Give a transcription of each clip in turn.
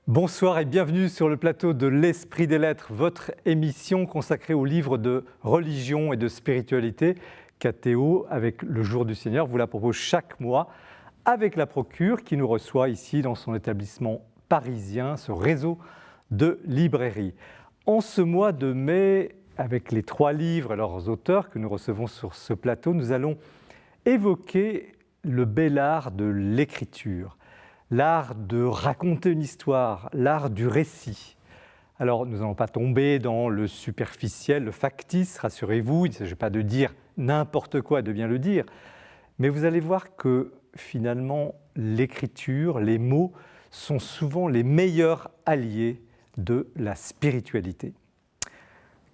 Bonsoir et bienvenue sur le plateau de l'Esprit des Lettres, votre émission consacrée aux livres de religion et de spiritualité qu'Athéo, avec le Jour du Seigneur, vous la propose chaque mois avec la Procure qui nous reçoit ici dans son établissement parisien, ce réseau de librairies. En ce mois de mai, avec les 3 livres et leurs auteurs que nous recevons sur ce plateau, nous allons évoquer le bel art de l'écriture. L'art de raconter une histoire, l'art du récit. Alors, nous n'allons pas tomber dans le superficiel, le factice, rassurez-vous, il ne s'agit pas de dire n'importe quoi, de bien le dire, mais vous allez voir que finalement, l'écriture, les mots, sont souvent les meilleurs alliés de la spiritualité.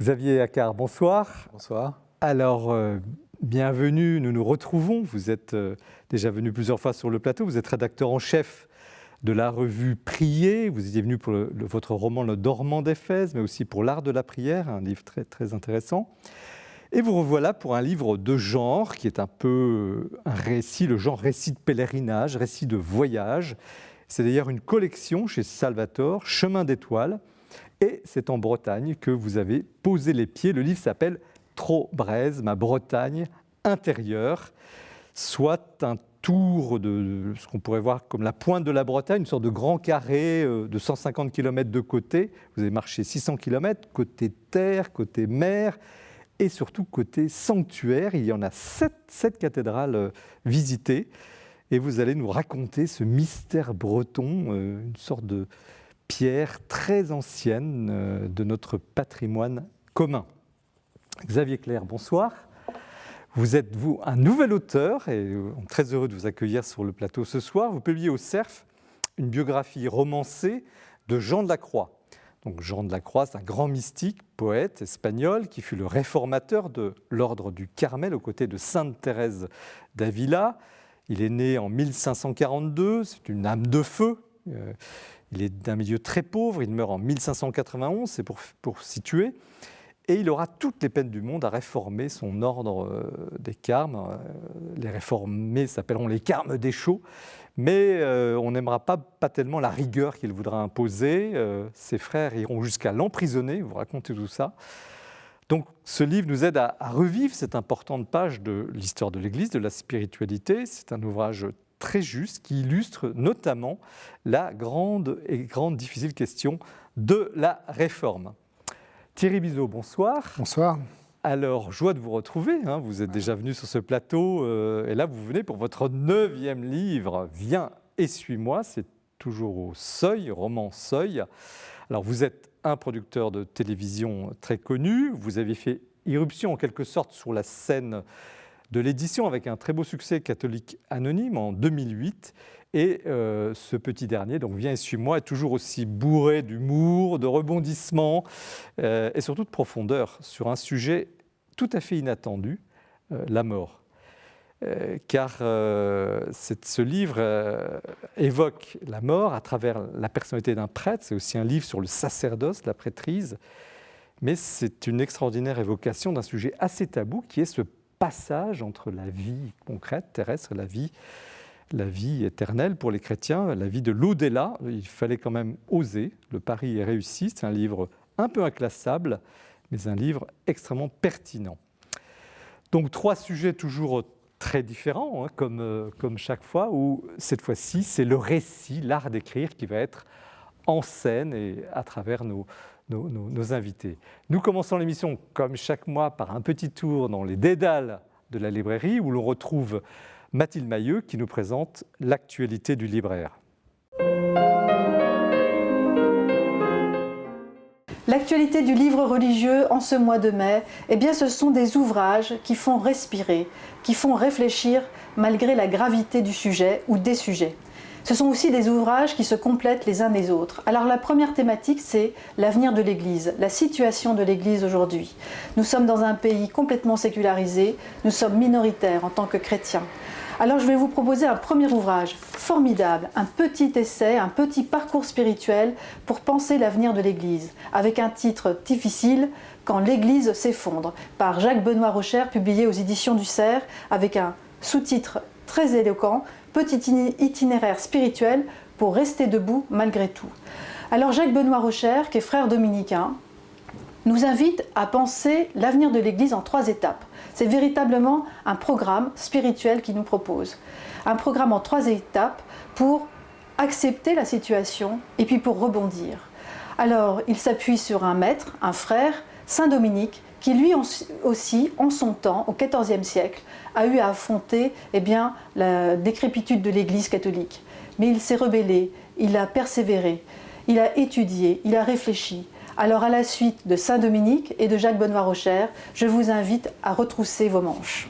Xavier Accard, bonsoir. Bonsoir. Alors, bienvenue, nous nous retrouvons. Vous êtes déjà venu plusieurs fois sur le plateau. Vous êtes rédacteur en chef de la revue Prier. Vous étiez venu pour votre roman Le Dormant d'Éphèse, mais aussi pour L'Art de la prière, un livre très, très intéressant. Et vous revoilà pour un livre de genre qui est un peu un récit, le genre récit de pèlerinage, récit de voyage. C'est d'ailleurs une collection chez Salvatore, Chemin d'étoiles. Et c'est en Bretagne que vous avez posé les pieds. Le livre s'appelle Trobrez, ma Bretagne intérieure, soit un tour de ce qu'on pourrait voir comme la pointe de la Bretagne, une sorte de grand carré de 150 km de côté. Vous avez marché 600 km, côté terre, côté mer, et surtout côté sanctuaire. Il y en a 7 cathédrales visitées, et vous allez nous raconter ce mystère breton, une sorte de pierre très ancienne de notre patrimoine commun. Xavier Clerc, bonsoir. Vous êtes, vous, un nouvel auteur et on est très heureux de vous accueillir sur le plateau ce soir. Vous publiez au Cerf une biographie romancée de Jean de la Croix. Donc Jean de la Croix, c'est un grand mystique, poète espagnol qui fut le réformateur de l'ordre du Carmel aux côtés de Sainte Thérèse d'Avila. Il est né en 1542, c'est une âme de feu. Il est d'un milieu très pauvre, il meurt en 1591, c'est pour situer. Et il aura toutes les peines du monde à réformer son ordre des carmes. Les réformés s'appelleront les carmes déchaux, mais on n'aimera pas tellement la rigueur qu'il voudra imposer. Ses frères iront jusqu'à l'emprisonner, vous racontez tout ça. Donc ce livre nous aide à revivre cette importante page de l'histoire de l'Église, de la spiritualité. C'est un ouvrage très juste qui illustre notamment la grande difficile question de la réforme. Thierry Bizot, bonsoir. Bonsoir. Alors, joie de vous retrouver. Vous êtes déjà venu sur ce plateau et là, vous venez pour votre 9e livre, Viens et suis-moi. C'est toujours au Seuil, roman Seuil. Alors, vous êtes un producteur de télévision très connu. Vous avez fait irruption en quelque sorte sur la scène de l'édition avec un très beau succès, Catholique Anonyme, en 2008. Et ce petit dernier, donc Viens et suis-moi, est toujours aussi bourré d'humour, de rebondissements et surtout de profondeur sur un sujet tout à fait inattendu, la mort. Car ce livre évoque la mort à travers la personnalité d'un prêtre. C'est aussi un livre sur le sacerdoce, la prêtrise. Mais c'est une extraordinaire évocation d'un sujet assez tabou qui est ce passage entre la vie concrète, terrestre, et la vie éternelle pour les chrétiens, la vie de l'au-delà. Il fallait quand même oser. Le pari est réussi. C'est un livre un peu inclassable, mais un livre extrêmement pertinent. Donc 3 sujets toujours très différents, comme chaque fois, où cette fois-ci, c'est le récit, l'art d'écrire qui va être en scène et à travers nos invités. Nous commençons l'émission, comme chaque mois, par un petit tour dans les dédales de la librairie, où l'on retrouve Mathilde Mailleux qui nous présente l'actualité du libraire. L'actualité du livre religieux en ce mois de mai, ce sont des ouvrages qui font respirer, qui font réfléchir malgré la gravité du sujet ou des sujets. Ce sont aussi des ouvrages qui se complètent les uns les autres. Alors la première thématique, c'est l'avenir de l'Église, la situation de l'Église aujourd'hui. Nous sommes dans un pays complètement sécularisé, nous sommes minoritaires en tant que chrétiens. Alors je vais vous proposer un premier ouvrage formidable, un petit essai, un petit parcours spirituel pour penser l'avenir de l'Église, avec un titre difficile, Quand l'Église s'effondre, par Jacques-Benoît Rocher, publié aux éditions du Cerf, avec un sous-titre très éloquent, Petit itinéraire spirituel pour rester debout malgré tout. Alors Jacques-Benoît Rocher, qui est frère dominicain, nous invite à penser l'avenir de l'Église en 3 étapes. C'est véritablement un programme spirituel qu'il nous propose. Un programme en 3 étapes pour accepter la situation et puis pour rebondir. Alors, il s'appuie sur un maître, un frère, Saint Dominique, qui lui aussi, en son temps, au XIVe siècle, a eu à affronter la décrépitude de l'Église catholique. Mais il s'est rebellé, il a persévéré, il a étudié, il a réfléchi. Alors à la suite de Saint Dominique et de Jacques-Benoît Rocher, je vous invite à retrousser vos manches.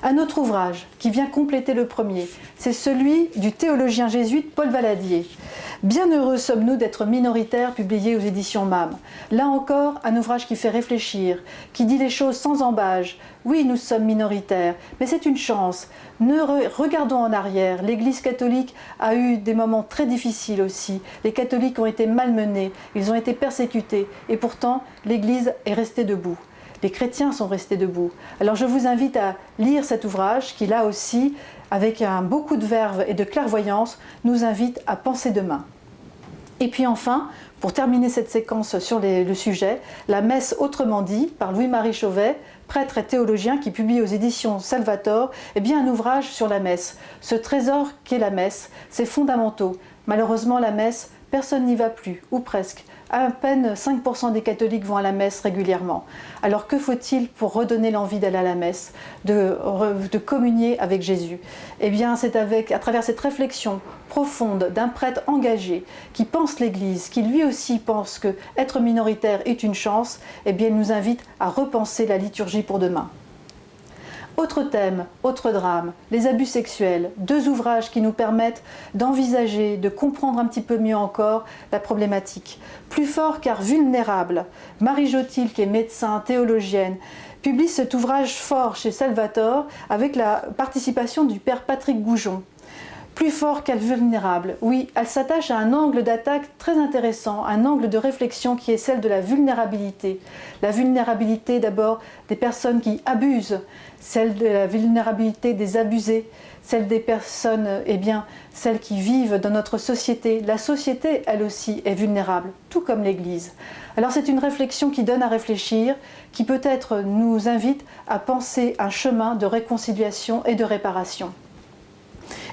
Un autre ouvrage qui vient compléter le premier, c'est celui du théologien jésuite Paul Valadier. Bienheureux sommes-nous d'être minoritaires, publié aux éditions MAM. Là encore, un ouvrage qui fait réfléchir, qui dit les choses sans embâge. Oui, nous sommes minoritaires, mais c'est une chance. Regardons en arrière. L'Église catholique a eu des moments très difficiles aussi. Les catholiques ont été malmenés, ils ont été persécutés, et pourtant l'Église est restée debout. Les chrétiens sont restés debout. Alors je vous invite à lire cet ouvrage qui, là aussi, avec beaucoup de verve et de clairvoyance, nous invite à penser demain. Et puis enfin, pour terminer cette séquence sur le sujet, la messe autrement dit, par Louis-Marie Chauvet, prêtre et théologien qui publie aux éditions Salvator, un ouvrage sur la messe. Ce trésor qu'est la messe, c'est fondamentaux. Malheureusement, la messe, personne n'y va plus, ou presque. À peine 5% des catholiques vont à la messe régulièrement. Alors que faut-il pour redonner l'envie d'aller à la messe, de communier avec Jésus ? C'est à travers cette réflexion profonde d'un prêtre engagé qui pense l'Église, qui lui aussi pense que être minoritaire est une chance, il nous invite à repenser la liturgie pour demain. Autre thème, autre drame, les abus sexuels, 2 ouvrages qui nous permettent d'envisager, de comprendre un petit peu mieux encore la problématique. Plus fort car vulnérable, Marie Jotil, qui est médecin, théologienne, publie cet ouvrage fort chez Salvator avec la participation du père Patrick Goujon. Plus fort qu'elle vulnérable. Oui, elle s'attache à un angle d'attaque très intéressant, un angle de réflexion qui est celle de la vulnérabilité. La vulnérabilité d'abord des personnes qui abusent, celle de la vulnérabilité des abusés, celle des personnes, celles qui vivent dans notre société. La société, elle aussi, est vulnérable, tout comme l'Église. Alors c'est une réflexion qui donne à réfléchir, qui peut-être nous invite à penser un chemin de réconciliation et de réparation.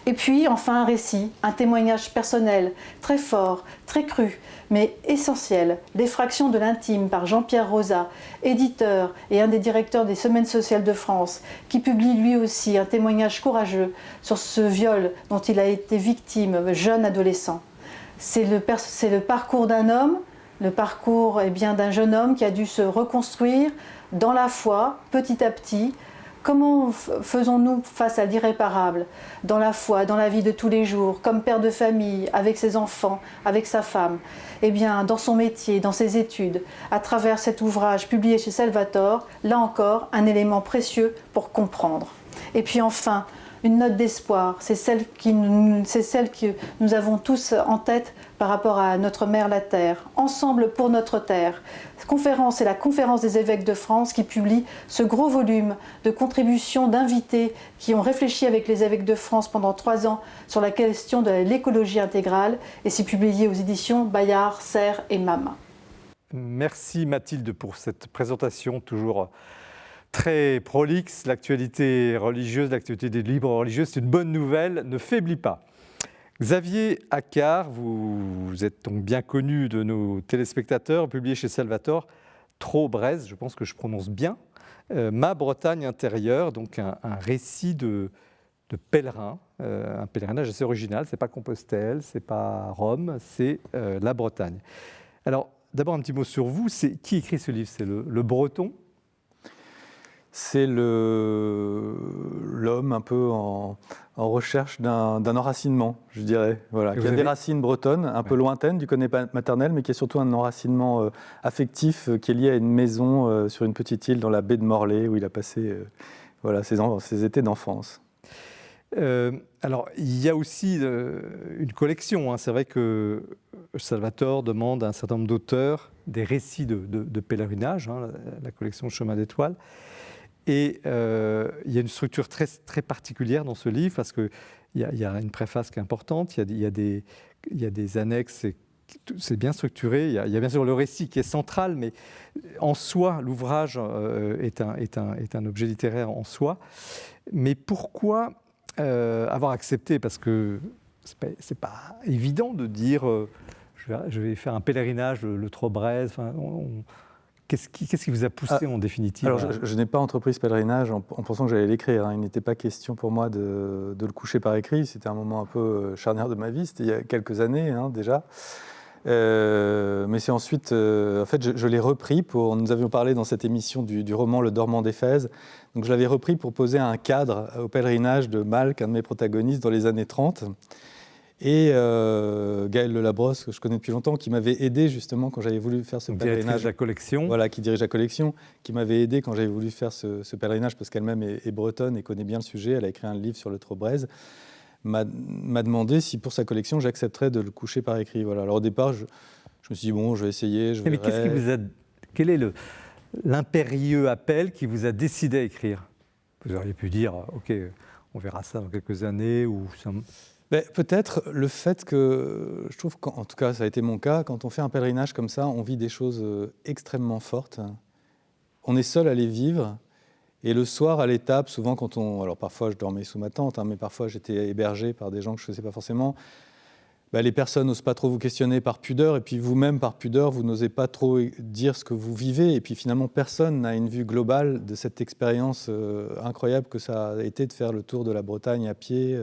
Et puis enfin un récit, un témoignage personnel, très fort, très cru, mais essentiel, des fractions de l'intime par Jean-Pierre Rosa, éditeur et un des directeurs des Semaines sociales de France, qui publie lui aussi un témoignage courageux sur ce viol dont il a été victime, jeune adolescent. C'est le parcours d'un homme, le parcours d'un jeune homme qui a dû se reconstruire dans la foi, petit à petit. Comment faisons-nous face à l'irréparable, dans la foi, dans la vie de tous les jours, comme père de famille, avec ses enfants, avec sa femme, dans son métier, dans ses études, à travers cet ouvrage publié chez Salvator, là encore, un élément précieux pour comprendre. Et puis enfin, une note d'espoir, c'est celle que nous avons tous en tête par rapport à notre mère la Terre, Ensemble pour notre Terre. Cette conférence est la conférence des évêques de France qui publie ce gros volume de contributions d'invités qui ont réfléchi avec les évêques de France pendant 3 ans sur la question de l'écologie intégrale, et c'est publié aux éditions Bayard, Serre et MAM. Merci Mathilde pour cette présentation toujours très prolixe. L'actualité religieuse, l'actualité des livres religieux, c'est une bonne nouvelle, ne faiblit pas. Xavier Accard, vous êtes donc bien connu de nos téléspectateurs, publié chez Salvator, Trop-Brez, je pense que je prononce bien, Ma Bretagne intérieure, donc un récit de pèlerin, un pèlerinage assez original, c'est pas Compostelle, c'est pas Rome, c'est la Bretagne. Alors, d'abord un petit mot sur vous, qui écrit ce livre ? C'est le Breton ? C'est l'homme un peu en recherche d'un enracinement, je dirais. Voilà, qui a des racines bretonnes, un peu lointaines du côté maternel, mais qui est surtout un enracinement affectif qui est lié à une maison sur une petite île dans la baie de Morlaix, où il a passé ses étés d'enfance. Alors, il y a aussi une collection. Hein. C'est vrai que Salvator demande à un certain nombre d'auteurs des récits de pèlerinage, hein, la collection Chemin d'étoiles. Et il y a une structure très, très particulière dans ce livre, parce qu'il y a une préface qui est importante, il y a des annexes c'est bien structuré. Il y a bien sûr le récit qui est central, mais en soi, l'ouvrage est un objet littéraire en soi. Mais pourquoi avoir accepté? Parce que c'est pas évident de dire je vais faire un pèlerinage, le Trobrez. Enfin, qu'est-ce qui vous a poussé en définitive? Alors, je n'ai pas entrepris ce pèlerinage en pensant que j'allais l'écrire. Il n'était pas question pour moi de le coucher par écrit. C'était un moment un peu charnière de ma vie. C'était il y a quelques années déjà. Mais c'est ensuite, en fait, je l'ai repris nous avions parlé dans cette émission du roman Le Dormant d'Éphèse. Donc, je l'avais repris pour poser un cadre au pèlerinage de Malk, un de mes protagonistes, dans les années 30. Et Gaël Delabrosse, que je connais depuis longtemps, qui m'avait aidé justement quand j'avais voulu faire ce pèlerinage. De la collection. Voilà, qui dirige la collection, qui m'avait aidé quand j'avais voulu faire ce pèlerinage, parce qu'elle-même est bretonne et connaît bien le sujet. Elle a écrit un livre sur le Trobrez. M'a demandé si pour sa collection j'accepterais de le coucher par écrit. Voilà. Alors au départ, je me suis dit bon, je vais essayer, je verrai. Mais quel est l'impérieux appel qui vous a décidé à écrire? Vous auriez pu dire, ok, on verra ça dans quelques années ou ça... Peut-être le fait que, je trouve qu'en tout cas ça a été mon cas, quand on fait un pèlerinage comme ça, on vit des choses extrêmement fortes. On est seul à les vivre. Et le soir, à l'étape, souvent quand alors parfois je dormais sous ma tente, mais parfois j'étais hébergé par des gens que je ne connaissais pas forcément, les personnes n'osent pas trop vous questionner par pudeur, et puis vous-même, par pudeur, vous n'osez pas trop dire ce que vous vivez, et puis finalement personne n'a une vue globale de cette expérience incroyable que ça a été de faire le tour de la Bretagne à pied,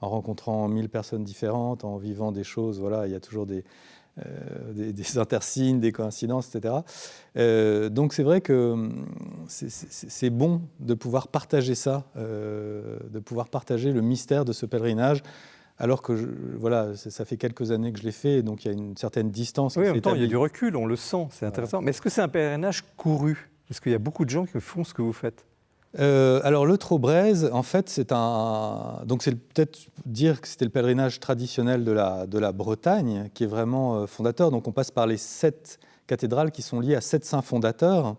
en rencontrant 1000 personnes différentes, en vivant des choses, voilà, il y a toujours des intersignes, des coïncidences, etc. Donc c'est vrai que c'est bon de pouvoir partager ça, de pouvoir partager le mystère de ce pèlerinage, alors que voilà, ça fait quelques années que je l'ai fait, donc il y a une certaine distance. Oui, en même temps, il y a du recul, on le sent, c'est intéressant. Voilà. Mais est-ce que c'est un pèlerinage couru? Est-ce qu'il y a beaucoup de gens qui font ce que vous faites? Alors le Trobrez, en fait, donc c'est peut-être dire que c'était le pèlerinage traditionnel de la Bretagne qui est vraiment fondateur. Donc on passe par les 7 cathédrales qui sont liées à 7 saints fondateurs,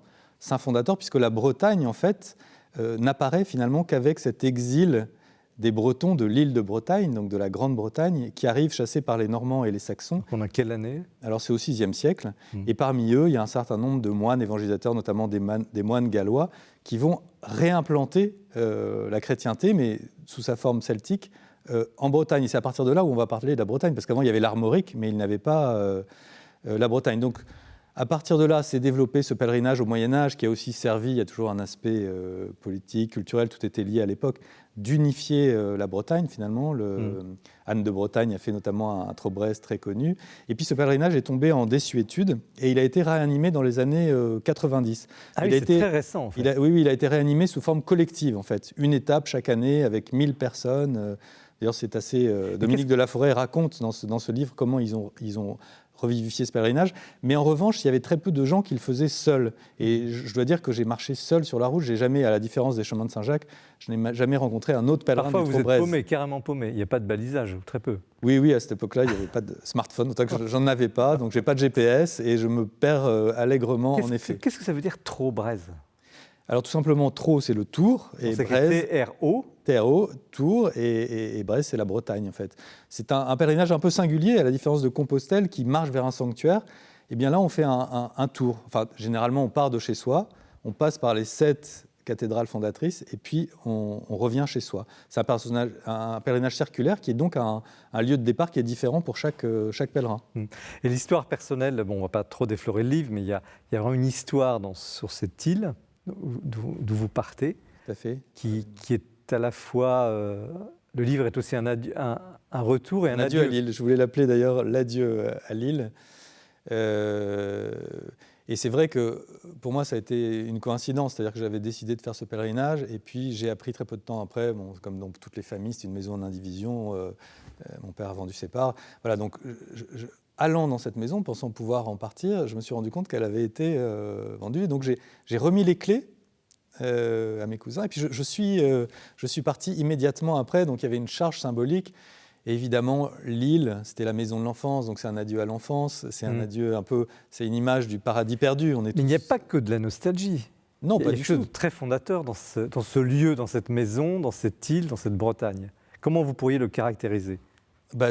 puisque la Bretagne, en fait, n'apparaît finalement qu'avec cet exil des Bretons de l'île de Bretagne, donc de la Grande-Bretagne, qui arrivent chassés par les Normands et les Saxons. Pendant quelle année? Alors c'est au VIe siècle, et parmi eux, il y a un certain nombre de moines évangélisateurs, notamment des moines gallois, qui vont réimplanter la chrétienté, mais sous sa forme celtique, en Bretagne. Et c'est à partir de là où on va parler de la Bretagne, parce qu'avant il y avait l'Armorique, mais il n'avait pas la Bretagne. Donc à partir de là, s'est développé ce pèlerinage au Moyen-Âge qui a aussi servi, il y a toujours un aspect politique, culturel, tout était lié à l'époque, d'unifier la Bretagne finalement. Anne de Bretagne a fait notamment un Trobrez très connu. Et puis ce pèlerinage est tombé en désuétude et il a été réanimé dans les années 90. Ah oui, c'est très récent en fait. Oui, il a été réanimé sous forme collective en fait. Une étape chaque année avec 1000 personnes. D'ailleurs, c'est assez... Dominique de la Forêt raconte dans ce livre comment ils ont revivifier ce pèlerinage, mais en revanche, il y avait très peu de gens qui le faisaient seuls. Et je dois dire que j'ai marché seul sur la route. J'ai jamais, à la différence des chemins de Saint-Jacques, je n'ai jamais rencontré un autre pèlerin du Trobrez. Parfois, vous êtes paumé, carrément paumé. Il n'y a pas de balisage, ou très peu. Oui, à cette époque-là, il n'y avait pas de smartphone, autant que j'en avais pas, donc j'ai pas de GPS et je me perds allègrement, en effet. Qu'est-ce que ça veut dire Trobrez? Alors tout simplement, Tro, c'est le Tour, et Brez, T-R-O, Tour, et Brez, c'est la Bretagne en fait. C'est un pèlerinage un peu singulier, à la différence de Compostelle qui marche vers un sanctuaire. Et bien là, on fait un tour. Enfin, généralement, on part de chez soi, on passe par les 7 cathédrales fondatrices, et puis on revient chez soi. C'est un pèlerinage circulaire qui est donc un lieu de départ qui est différent pour chaque pèlerin. Et l'histoire personnelle, bon, on ne va pas trop déflorer le livre, mais il y a vraiment une histoire sur cette île d'où vous partez, tout à fait. Qui est à la fois... le livre est aussi un retour et un adieu à Lille. Je voulais l'appeler d'ailleurs l'adieu à Lille. Et c'est vrai que pour moi, ça a été une coïncidence. C'est-à-dire que j'avais décidé de faire ce pèlerinage et puis j'ai appris très peu de temps après, comme dans toutes les familles, c'est une maison en indivision. Mon père a vendu ses parts. Voilà, donc allant dans cette maison, pensant pouvoir en partir, je me suis rendu compte qu'elle avait été vendue. Donc j'ai remis les clés à mes cousins. Et puis je suis parti immédiatement après. Donc il y avait une charge symbolique. Et évidemment, l'île, c'était la maison de l'enfance, donc c'est un adieu à l'enfance, c'est un adieu un peu, c'est une image du paradis perdu. Mais il n'y a pas que de la nostalgie. Non, pas du tout. Il y a quelque chose de très fondateur dans ce lieu, dans cette maison, dans cette île, dans cette Bretagne. Comment vous pourriez le caractériser ?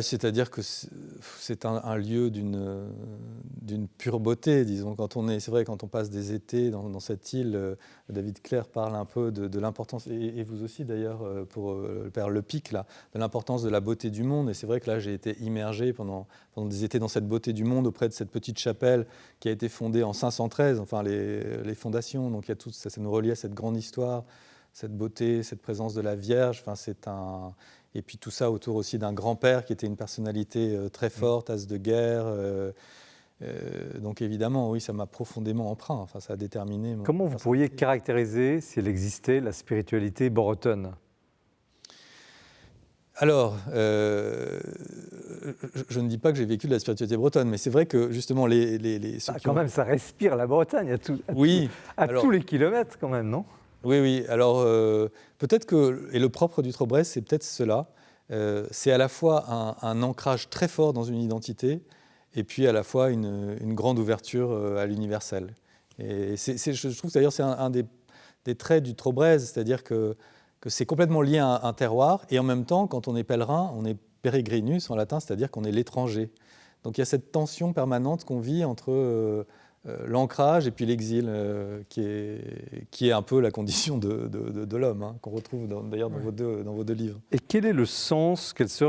C'est-à-dire que c'est un lieu d'une pure beauté, disons. C'est vrai, quand on passe des étés dans cette île, David Clair parle un peu de l'importance, et vous aussi d'ailleurs, pour le père Le Pic, là, de l'importance de la beauté du monde. Et c'est vrai que là, j'ai été immergé pendant des étés dans cette beauté du monde, auprès de cette petite chapelle qui a été fondée en 513, enfin les fondations. Donc il y a tout ça, ça nous relie à cette grande histoire, cette beauté, cette présence de la Vierge. Enfin, et puis tout ça autour aussi d'un grand-père qui était une personnalité très forte, as de guerre. Donc évidemment, oui, ça m'a profondément empreint. Enfin, ça a déterminé. Comment vous pourriez caractériser, si elle existait, la spiritualité bretonne ? Alors, je ne dis pas que j'ai vécu de la spiritualité bretonne, mais c'est vrai que justement quand même, ça respire la Bretagne à tous les kilomètres, quand même, non ? Oui. Alors, peut-être que, et le propre du Trobrez, c'est peut-être cela. C'est à la fois un ancrage très fort dans une identité, et puis à la fois une grande ouverture à l'universel. Et je trouve que d'ailleurs c'est un des traits du Trobrez, c'est-à-dire que c'est complètement lié à un terroir, et en même temps, quand on est pèlerin, on est peregrinus en latin, c'est-à-dire qu'on est l'étranger. Donc il y a cette tension permanente qu'on vit entre l'ancrage et puis l'exil, qui est un peu la condition de l'homme, hein, qu'on retrouve d'ailleurs dans vos deux livres. Et quel serait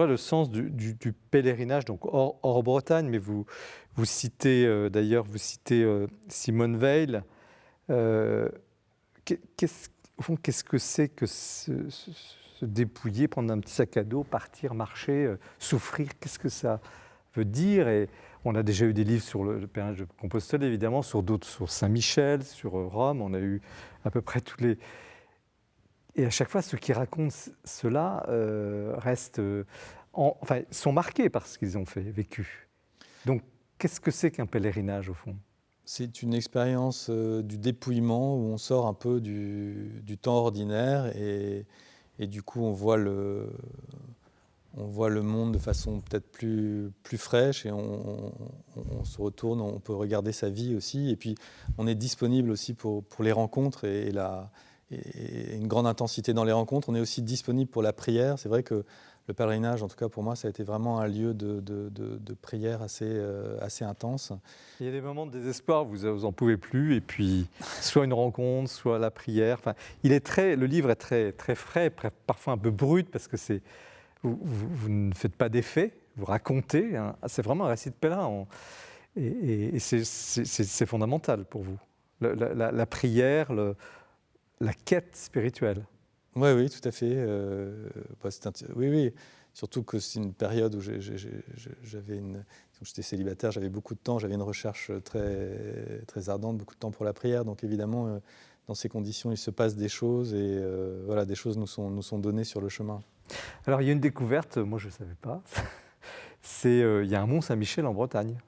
le sens du pèlerinage, donc hors Bretagne, mais vous citez Simone Weil. Qu'est-ce que c'est que se dépouiller, prendre un petit sac à dos, partir, marcher, souffrir? Qu'est-ce que ça veut dire? Et on a déjà eu des livres sur le pèlerinage de Compostelle, évidemment, sur d'autres, sur Saint-Michel, sur Rome. On a eu à peu près tous les... Et à chaque fois, ceux qui racontent cela sont marqués par ce qu'ils ont vécu. Donc, qu'est-ce que c'est qu'un pèlerinage, au fond ? C'est une expérience du dépouillement où on sort un peu du temps ordinaire et du coup, on voit le monde de façon peut-être plus fraîche, et on se retourne, on peut regarder sa vie aussi, et puis on est disponible aussi pour les rencontres et une grande intensité dans les rencontres. On est aussi disponible pour la prière. C'est vrai que le pèlerinage, en tout cas pour moi, ça a été vraiment un lieu de prière assez intense. Il y a des moments de désespoir, vous n'en pouvez plus, et puis soit une rencontre, soit la prière. Enfin, le livre est très, très frais, parfois un peu brut, parce que vous ne faites pas d'effet, vous racontez. Hein. C'est vraiment un récit de pèlerin. Et c'est fondamental pour vous. La prière, la quête spirituelle. Oui, tout à fait. Oui. Surtout que c'est une période où j'étais célibataire, j'avais beaucoup de temps, j'avais une recherche très, très ardente, beaucoup de temps pour la prière. Donc évidemment, dans ces conditions, il se passe des choses, et des choses nous sont données sur le chemin. Alors il y a une découverte, moi je ne savais pas, il y a un mont Saint-Michel en Bretagne.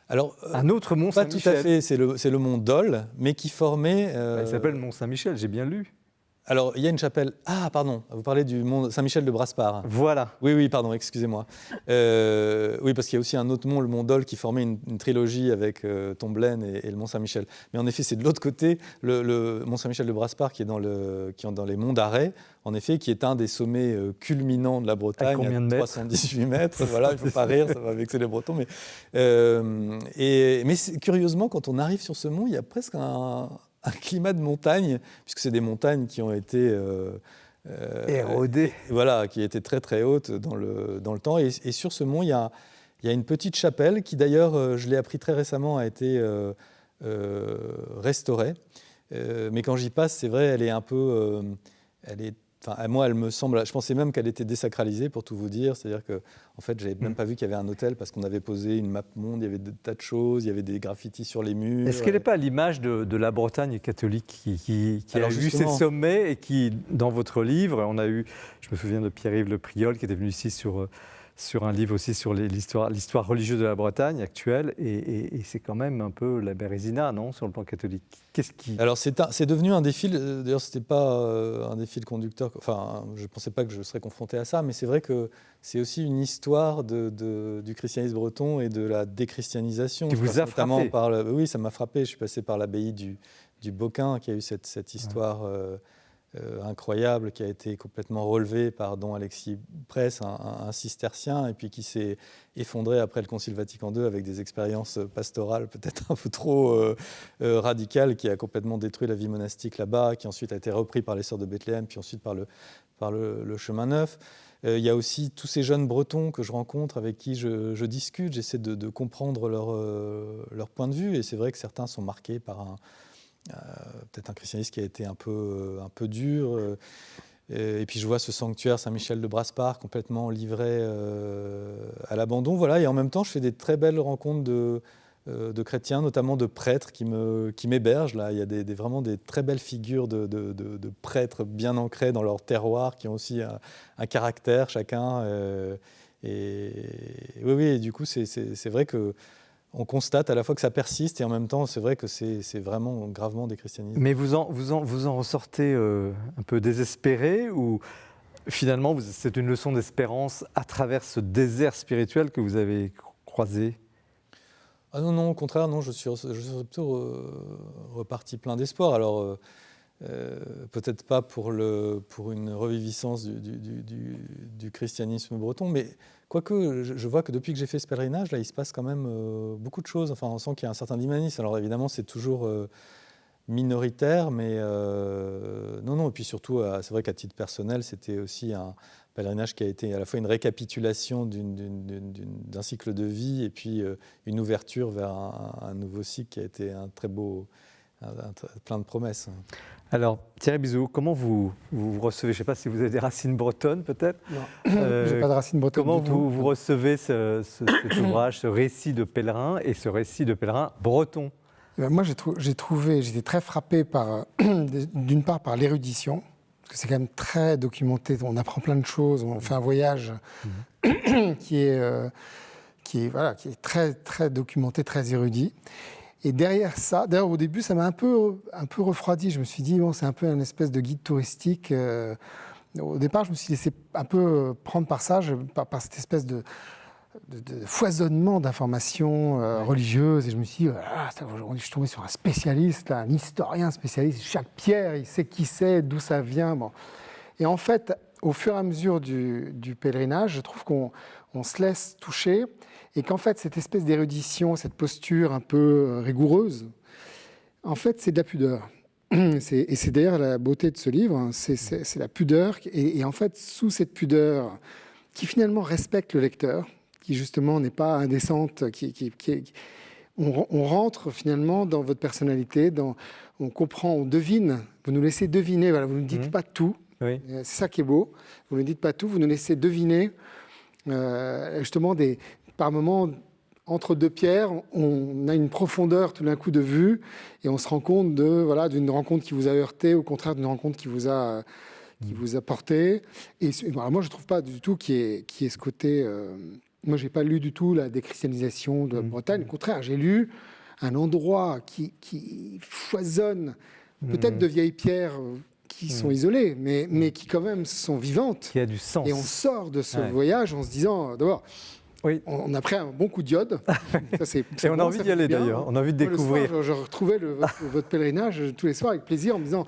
Alors, un autre mont Saint-Michel. Pas tout à fait, c'est le mont Dol, mais qui formait... Il s'appelle mont Saint-Michel, j'ai bien lu. Alors, il y a une chapelle... Ah, pardon, vous parlez du mont Saint-Michel de Brasparts. Voilà. Oui, pardon, excusez-moi. Oui, parce qu'il y a aussi un autre mont, le mont Dol, qui formait une trilogie avec Tomblaine et le mont Saint-Michel. Mais en effet, c'est de l'autre côté, le mont Saint-Michel de Brasparts, qui est dans les monts d'Arrée, en effet, qui est un des sommets culminants de la Bretagne. À combien de mètres ? 318 mètres. Voilà, il ne faut pas rire, ça va vexer les Bretons. Mais curieusement, quand on arrive sur ce mont, il y a presque un climat de montagne, puisque c'est des montagnes qui ont été érodées, qui étaient très très hautes dans le temps. Et sur ce mont, il y a une petite chapelle qui, d'ailleurs, je l'ai appris très récemment, a été restaurée. Mais quand j'y passe, c'est vrai, elle est un peu, moi, elle me semble. Je pensais même qu'elle était désacralisée, pour tout vous dire. C'est-à-dire que, en fait, j'avais même pas vu qu'il y avait un hôtel, parce qu'on avait posé une map monde. Il y avait des tas de choses. Il y avait des graffitis sur les murs. Est-ce qu'elle n'est pas à l'image de la Bretagne catholique qui a vu ces sommets, et qui, dans votre livre, on a eu, je me souviens de Pierre-Yves Le Priol, qui était venu ici sur un livre aussi sur l'histoire religieuse de la Bretagne actuelle, et c'est quand même un peu la Bérésina, non, sur le plan catholique. Alors c'est devenu un des fils, d'ailleurs c'était pas un des fils conducteurs, enfin je pensais pas que je serais confronté à ça, mais c'est vrai que c'est aussi une histoire du christianisme breton et de la déchristianisation. Qui vous a frappé ? Oui, ça m'a frappé, je suis passé par l'abbaye du Boquin, qui a eu cette histoire incroyable qui a été complètement relevé par Don Alexis Press, un cistercien, et puis qui s'est effondré après le Concile Vatican II avec des expériences pastorales peut-être un peu trop radicales, qui a complètement détruit la vie monastique là-bas, qui ensuite a été repris par les Sœurs de Bethléem, puis ensuite par le Chemin Neuf. Il y a aussi tous ces jeunes Bretons que je rencontre, avec qui je discute, j'essaie de comprendre leur point de vue, et c'est vrai que certains sont marqués par peut-être un christianisme qui a été un peu dur. Et puis je vois ce sanctuaire Saint-Michel de Brasparts complètement livré à l'abandon. Voilà. Et en même temps, je fais des très belles rencontres de chrétiens, notamment de prêtres qui m'hébergent. Là. Il y a vraiment des très belles figures de prêtres bien ancrés dans leur terroir, qui ont aussi un caractère chacun. Et oui, du coup, c'est vrai que on constate à la fois que ça persiste, et en même temps, c'est vrai que c'est vraiment gravement déchristianisé. Mais vous en ressortez un peu désespéré, ou finalement c'est une leçon d'espérance à travers ce désert spirituel que vous avez croisé? Ah non, au contraire, non, je suis plutôt reparti plein d'espoir. Alors, peut-être pas pour une reviviscence du christianisme breton, mais quoique je vois que depuis que j'ai fait ce pèlerinage, là, il se passe quand même beaucoup de choses. Enfin, on sent qu'il y a un certain dynamisme. Alors évidemment, c'est toujours minoritaire, mais non. Et puis surtout, c'est vrai qu'à titre personnel, c'était aussi un pèlerinage qui a été à la fois une récapitulation d'un cycle de vie, et puis une ouverture vers un nouveau cycle qui a été un très beau, plein de promesses. Alors, Thierry Bizot, comment vous recevez, je ne sais pas si vous avez des racines bretonnes peut-être? Non, je n'ai pas de racines bretonnes Comment du tout. vous recevez cet ouvrage, ce récit de pèlerin, et ce récit de pèlerin breton? Moi, j'étais très frappé d'une part par l'érudition, parce que c'est quand même très documenté, on apprend plein de choses, on fait un voyage qui est très, très documenté, très érudit. Et derrière ça, d'ailleurs au début, ça m'a un peu refroidi. Je me suis dit, bon, c'est un peu une espèce de guide touristique. Au départ, je me suis laissé un peu prendre par ça, par cette espèce de foisonnement d'informations religieuses. Et je me suis dit, je suis tombé sur un spécialiste, là, un historien spécialiste. Chaque pierre, il sait qui c'est, d'où ça vient. Bon. Et en fait, au fur et à mesure du pèlerinage, je trouve qu'on se laisse toucher, et qu'en fait, cette espèce d'érudition, cette posture un peu rigoureuse, en fait, c'est de la pudeur. Et c'est d'ailleurs la beauté de ce livre, hein, c'est la pudeur. Et en fait, sous cette pudeur, qui finalement respecte le lecteur, qui justement n'est pas indécente, on rentre finalement dans votre personnalité, on comprend, on devine, vous nous laissez deviner, voilà, vous ne dites pas tout. Oui. C'est ça qui est beau, vous ne dites pas tout, vous nous laissez deviner justement par moments, entre deux pierres, on a une profondeur tout d'un coup de vue, et on se rend compte d'une rencontre qui vous a heurté, au contraire d'une rencontre qui vous a porté. Et alors moi, je ne trouve pas du tout qu'il y ait ce côté... moi, je n'ai pas lu du tout la déchristianisation de Bretagne. Au contraire, j'ai lu un endroit qui foisonne, peut-être de vieilles pierres qui sont isolées, mais qui quand même sont vivantes. Qui a du sens. Et on sort de ce voyage en se disant, d'abord... Oui. On a pris un bon coup d'iode. Et on a envie d'y aller d'ailleurs, on a envie de découvrir. Le soir, je retrouvais votre pèlerinage tous les soirs avec plaisir, en me disant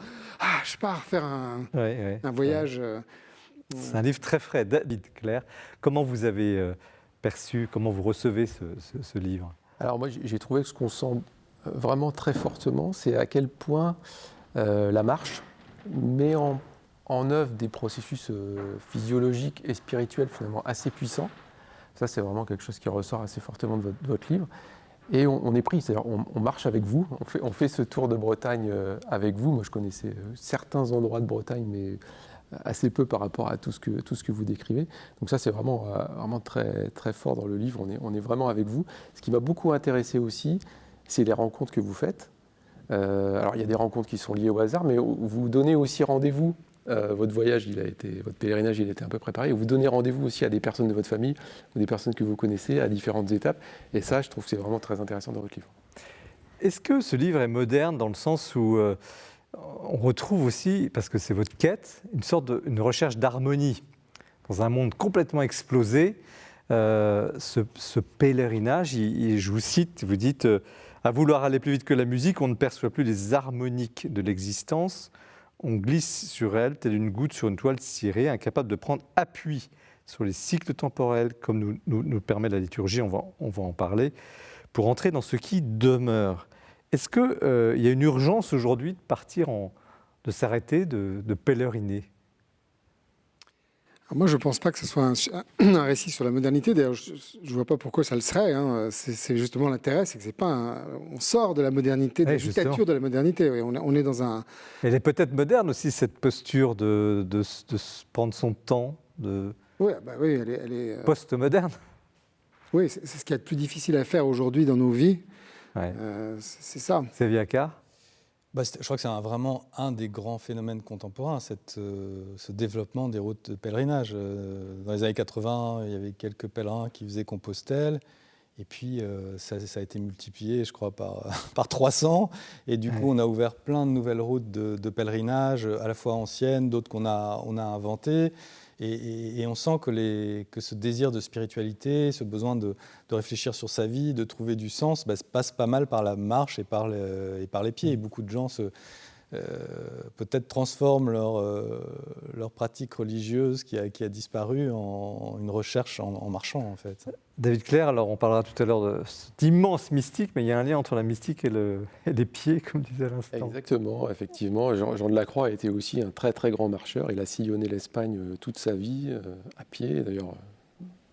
je pars faire un voyage. C'est un livre très frais. David Claire, comment vous avez perçu, comment vous recevez ce livre? Alors moi j'ai trouvé que ce qu'on sent vraiment très fortement, c'est à quel point la marche met en œuvre des processus physiologiques et spirituels finalement assez puissants. Ça, c'est vraiment quelque chose qui ressort assez fortement de votre livre. Et on est pris, c'est-à-dire on marche avec vous, on fait ce tour de Bretagne avec vous. Moi, je connaissais certains endroits de Bretagne, mais assez peu par rapport à tout ce que vous décrivez. Donc ça, c'est vraiment très, très fort dans le livre. On est vraiment avec vous. Ce qui m'a beaucoup intéressé aussi, c'est les rencontres que vous faites. Alors, il y a des rencontres qui sont liées au hasard, mais vous donnez aussi rendez-vous. Votre voyage, votre pèlerinage, il a été un peu préparé. Vous donnez rendez-vous aussi à des personnes de votre famille ou des personnes que vous connaissez à différentes étapes. Et ça, je trouve que c'est vraiment très intéressant dans votre livre. Est-ce que ce livre est moderne dans le sens où on retrouve aussi, parce que c'est votre quête, une recherche d'harmonie dans un monde complètement explosé? Ce pèlerinage, je vous cite, vous dites « À vouloir aller plus vite que la musique, on ne perçoit plus les harmoniques de l'existence. on glisse sur elle telle une goutte sur une toile cirée, incapable de prendre appui sur les cycles temporels, comme nous permet la liturgie, on va en parler, pour entrer dans ce qui demeure. Est-ce qu'il y a une urgence aujourd'hui de partir, de s'arrêter, de pèleriner ? Alors moi, je ne pense pas que ce soit un récit sur la modernité. D'ailleurs, je ne vois pas pourquoi ça le serait. Hein. C'est justement l'intérêt, c'est que c'est pas on sort de la modernité, de la dictature de la modernité. Oui, on est dans un... Elle est peut-être moderne aussi, cette posture de prendre son temps, oui, elle est post-moderne. Oui, c'est ce qu'il y a de plus difficile à faire aujourd'hui dans nos vies. Ouais. C'est ça. Xavier Accard ? Je crois que c'est vraiment un des grands phénomènes contemporains, ce développement des routes de pèlerinage. Dans les années 80, il y avait quelques pèlerins qui faisaient Compostelle, et puis ça a été multiplié, je crois, par 300. Et du coup, on a ouvert plein de nouvelles routes de pèlerinage, à la fois anciennes, d'autres qu'on a inventées. Et on sent que ce désir de spiritualité, ce besoin de réfléchir sur sa vie, de trouver du sens, passe pas mal par la marche et par les pieds. Et beaucoup de gens peut-être transforment leur pratique religieuse qui a disparu en une recherche en marchant, en fait. David Clair, alors on parlera tout à l'heure de cet immense mystique, mais il y a un lien entre la mystique et les pieds, comme disait à l'instant. Exactement, effectivement. Jean de la Croix a été aussi un très très grand marcheur. Il a sillonné l'Espagne toute sa vie, à pied d'ailleurs,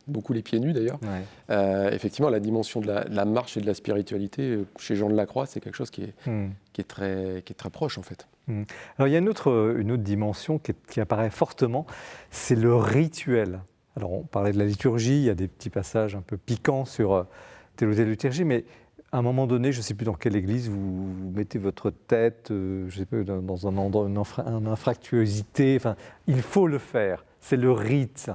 beaucoup les pieds nus d'ailleurs. Ouais. Effectivement, la dimension de la marche et de la spiritualité, chez Jean de la Croix, c'est quelque chose qui est très proche en fait. Alors il y a une autre dimension qui apparaît fortement, c'est le rituel. Alors on parlait de la liturgie, il y a des petits passages un peu piquants sur telle ou telle liturgie, mais à un moment donné, je ne sais plus dans quelle église, vous mettez votre tête, je sais pas, dans un endroit, une infractuosité, enfin, il faut le faire, c'est le rite.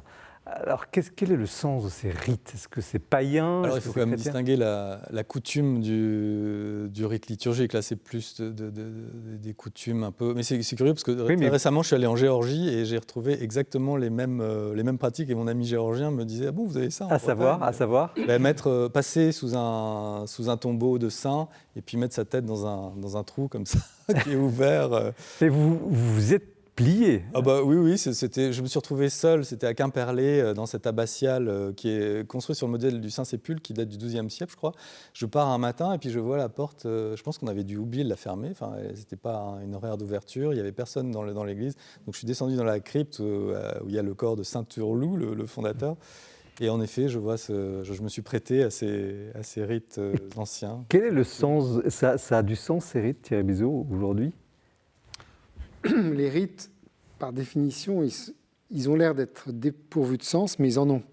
Alors, quel est le sens de ces rites ? Est-ce que c'est païen ? Alors, il faut quand même distinguer la coutume du rite liturgique. Là, c'est plus des coutumes un peu... Mais c'est curieux parce que récemment, je suis allé en Géorgie et j'ai retrouvé exactement les mêmes pratiques. Et mon ami géorgien me disait « Ah bon, vous avez ça ?» À savoir passer sous un tombeau de saint et puis mettre sa tête dans un trou comme ça, qui est ouvert. Et vous êtes plié. Ah bah oui, je me suis retrouvé seul, c'était à Quimperlé, dans cette abbatiale qui est construite sur le modèle du Saint-Sépulcre, qui date du XIIe siècle, je crois. Je pars un matin et puis je vois la porte, je pense qu'on avait dû oublier de la fermer, enfin, c'était pas une horaire d'ouverture, il n'y avait personne dans l'église. Donc je suis descendu dans la crypte où il y a le corps de Saint Turlou, le fondateur. Et en effet, je me suis prêté à ces rites anciens. Quel est le sens ? Ça a du sens, ces rites, Thierry Bizot, aujourd'hui ? Les rites, par définition, ils ont l'air d'être dépourvus de sens, mais ils en ont.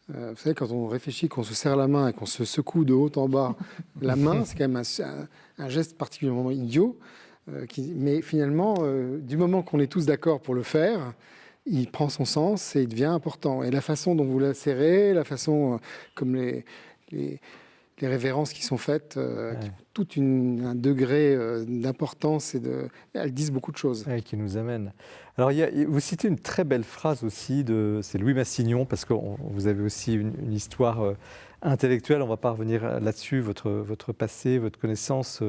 Vous savez, quand on réfléchit, qu'on se serre la main et qu'on se secoue de haut en bas la main, c'est quand même un geste particulièrement idiot. Mais finalement, du moment qu'on est tous d'accord pour le faire, il prend son sens et il devient important. Et la façon dont vous la serrez, la façon comme les révérences qui sont faites, qui ont tout un degré d'importance elles disent beaucoup de choses. Oui, qui nous amènent. Alors, vous citez une très belle phrase aussi, c'est Louis Massignon, parce que vous avez aussi une histoire intellectuelle, on ne va pas revenir là-dessus, votre passé, votre connaissance.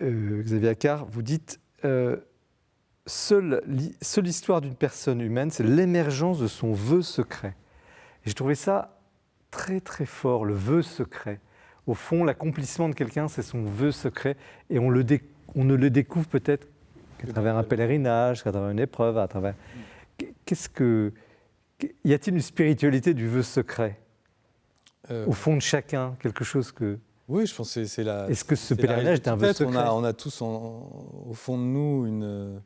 Xavier Accard, vous dites seule l'histoire d'une personne humaine, c'est l'émergence de son vœu secret. Et j'ai trouvé ça très très fort, le vœu secret. Au fond, l'accomplissement de quelqu'un, c'est son vœu secret, et on ne le découvre peut-être qu'à travers un pèlerinage, qu'à travers une épreuve, à travers... Y a-t-il une spiritualité du vœu secret au fond de chacun, quelque chose que... Oui, je pense que c'est la... Est-ce que ce pèlerinage est un vœu secret ? On a tous au fond de nous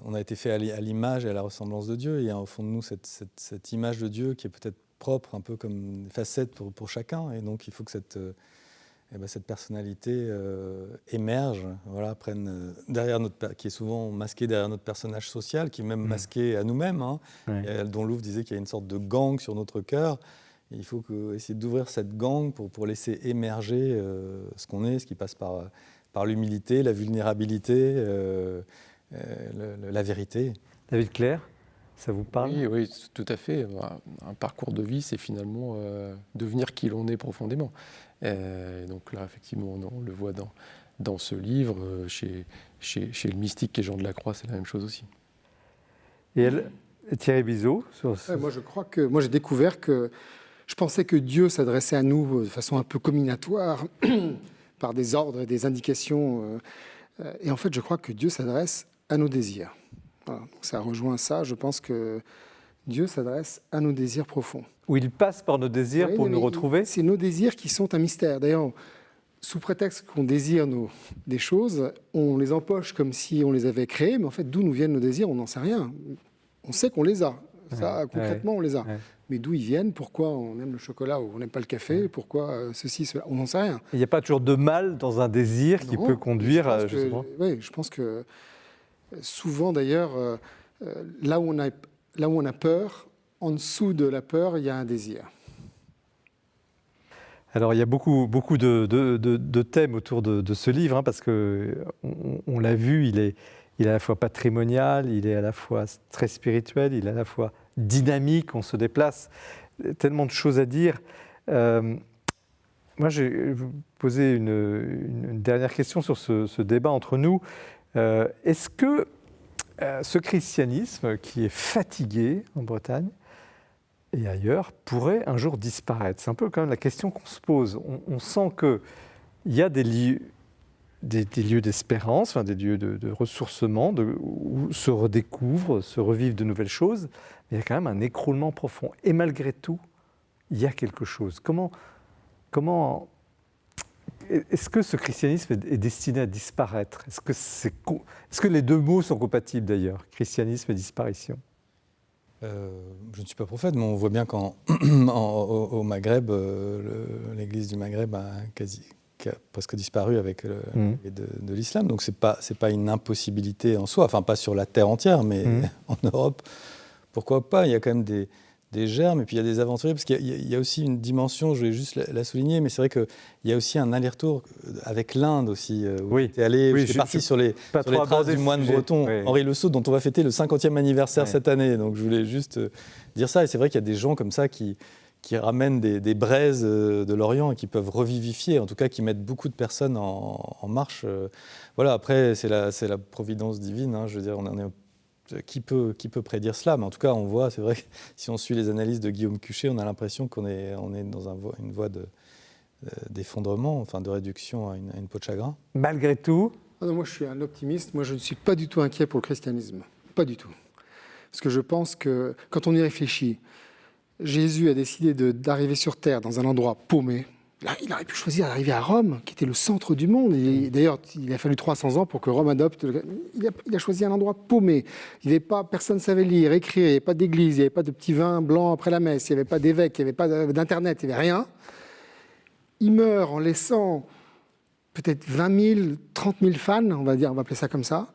on a été fait à l'image et à la ressemblance de Dieu. Il y a au fond de nous cette image de Dieu qui est peut-être propre, un peu comme des facettes pour chacun. Et donc, il faut que cette personnalité émerge, voilà, prenne qui est souvent masquée derrière notre personnage social, qui est même masqué à nous-mêmes. Hein. Don Louvre disait qu'il y a une sorte de gang sur notre cœur. Et il faut essayer d'ouvrir cette gang pour laisser émerger ce qu'on est, ce qui passe par l'humilité, la vulnérabilité, la vérité. David Clair, ça vous parle ? Oui, tout à fait. Un parcours de vie, c'est finalement devenir qui l'on est profondément. Et donc là, effectivement, on le voit dans ce livre, chez le mystique qui est Jean de la Croix, c'est la même chose aussi. Et Thierry Bizot Moi, je crois que j'ai découvert que je pensais que Dieu s'adressait à nous de façon un peu combinatoire, par des ordres et des indications. Et en fait, je crois que Dieu s'adresse à nos désirs. Voilà. Donc ça rejoint ça. Je pense que Dieu s'adresse à nos désirs profonds. Où il passe par nos désirs pour nous retrouver. C'est nos désirs qui sont un mystère. D'ailleurs, sous prétexte qu'on désire des choses, on les empoche comme si on les avait créées, mais en fait, d'où nous viennent nos désirs, on n'en sait rien. On sait qu'on les a. Ça, concrètement, on les a. Ouais. Mais d'où ils viennent, pourquoi on aime le chocolat ou on n'aime pas le café, pourquoi ceci, cela, on n'en sait rien. Il n'y a pas toujours de mal dans un désir qui peut conduire à... Oui, je pense que souvent, d'ailleurs, là où on a peur, en dessous de la peur, il y a un désir. Alors, il y a beaucoup de thèmes autour de ce livre, parce qu'on l'a vu, il est à la fois patrimonial, il est à la fois très spirituel, il est à la fois dynamique, on se déplace, tellement de choses à dire. Moi, je vais vous poser une dernière question sur ce débat entre nous. Est-ce que ce christianisme qui est fatigué en Bretagne et ailleurs pourrait un jour disparaître? C'est un peu quand même la question qu'on se pose. On sent qu'il y a des lieux d'espérance, des lieux de ressourcement, où se redécouvrent, se revivent de nouvelles choses, mais il y a quand même un écroulement profond. Et malgré tout, il y a quelque chose. Comment est-ce que ce christianisme est destiné à disparaître? Est-ce que les deux mots sont compatibles d'ailleurs, christianisme et disparition? Je ne suis pas prophète, mais on voit bien qu'au Maghreb, l'église du Maghreb qui a presque disparu avec de l'islam. Donc c'est pas une impossibilité en soi, enfin pas sur la terre entière, mais en Europe, pourquoi pas? Il y a quand même des germes, et puis il y a des aventuriers, parce qu'il y a aussi une dimension, je voulais juste la souligner, mais c'est vrai qu'il y a aussi un aller-retour avec l'Inde aussi. Oui. J'étais parti sur les traces du moine breton, Henri Le Sceau, dont on va fêter le 50e anniversaire cette année. Donc je voulais juste dire ça, et c'est vrai qu'il y a des gens comme ça qui ramènent des braises de l'Orient et qui peuvent revivifier, en tout cas qui mettent beaucoup de personnes en marche. Voilà, après, c'est la providence divine, je veux dire, qui peut prédire cela? Mais en tout cas, on voit, c'est vrai que si on suit les analyses de Guillaume Cuchet, on a l'impression qu'on est dans une voie d'effondrement, enfin de réduction à une peau de chagrin. Malgré tout? Moi, je suis un optimiste. Moi, je ne suis pas du tout inquiet pour le christianisme. Pas du tout. Parce que je pense que, quand on y réfléchit, Jésus a décidé d'arriver sur Terre dans un endroit paumé. Là, il aurait pu choisir d'arriver à Rome, qui était le centre du monde. D'ailleurs, il a fallu 300 ans pour que Rome adopte. Il a choisi un endroit paumé. Personne ne savait lire, écrire, il n'y avait pas d'église, il n'y avait pas de petit vin blanc après la messe, il n'y avait pas d'évêque, il n'y avait pas d'internet, il n'y avait rien. Il meurt en laissant peut-être 20 000, 30 000 fans, on va appeler ça comme ça.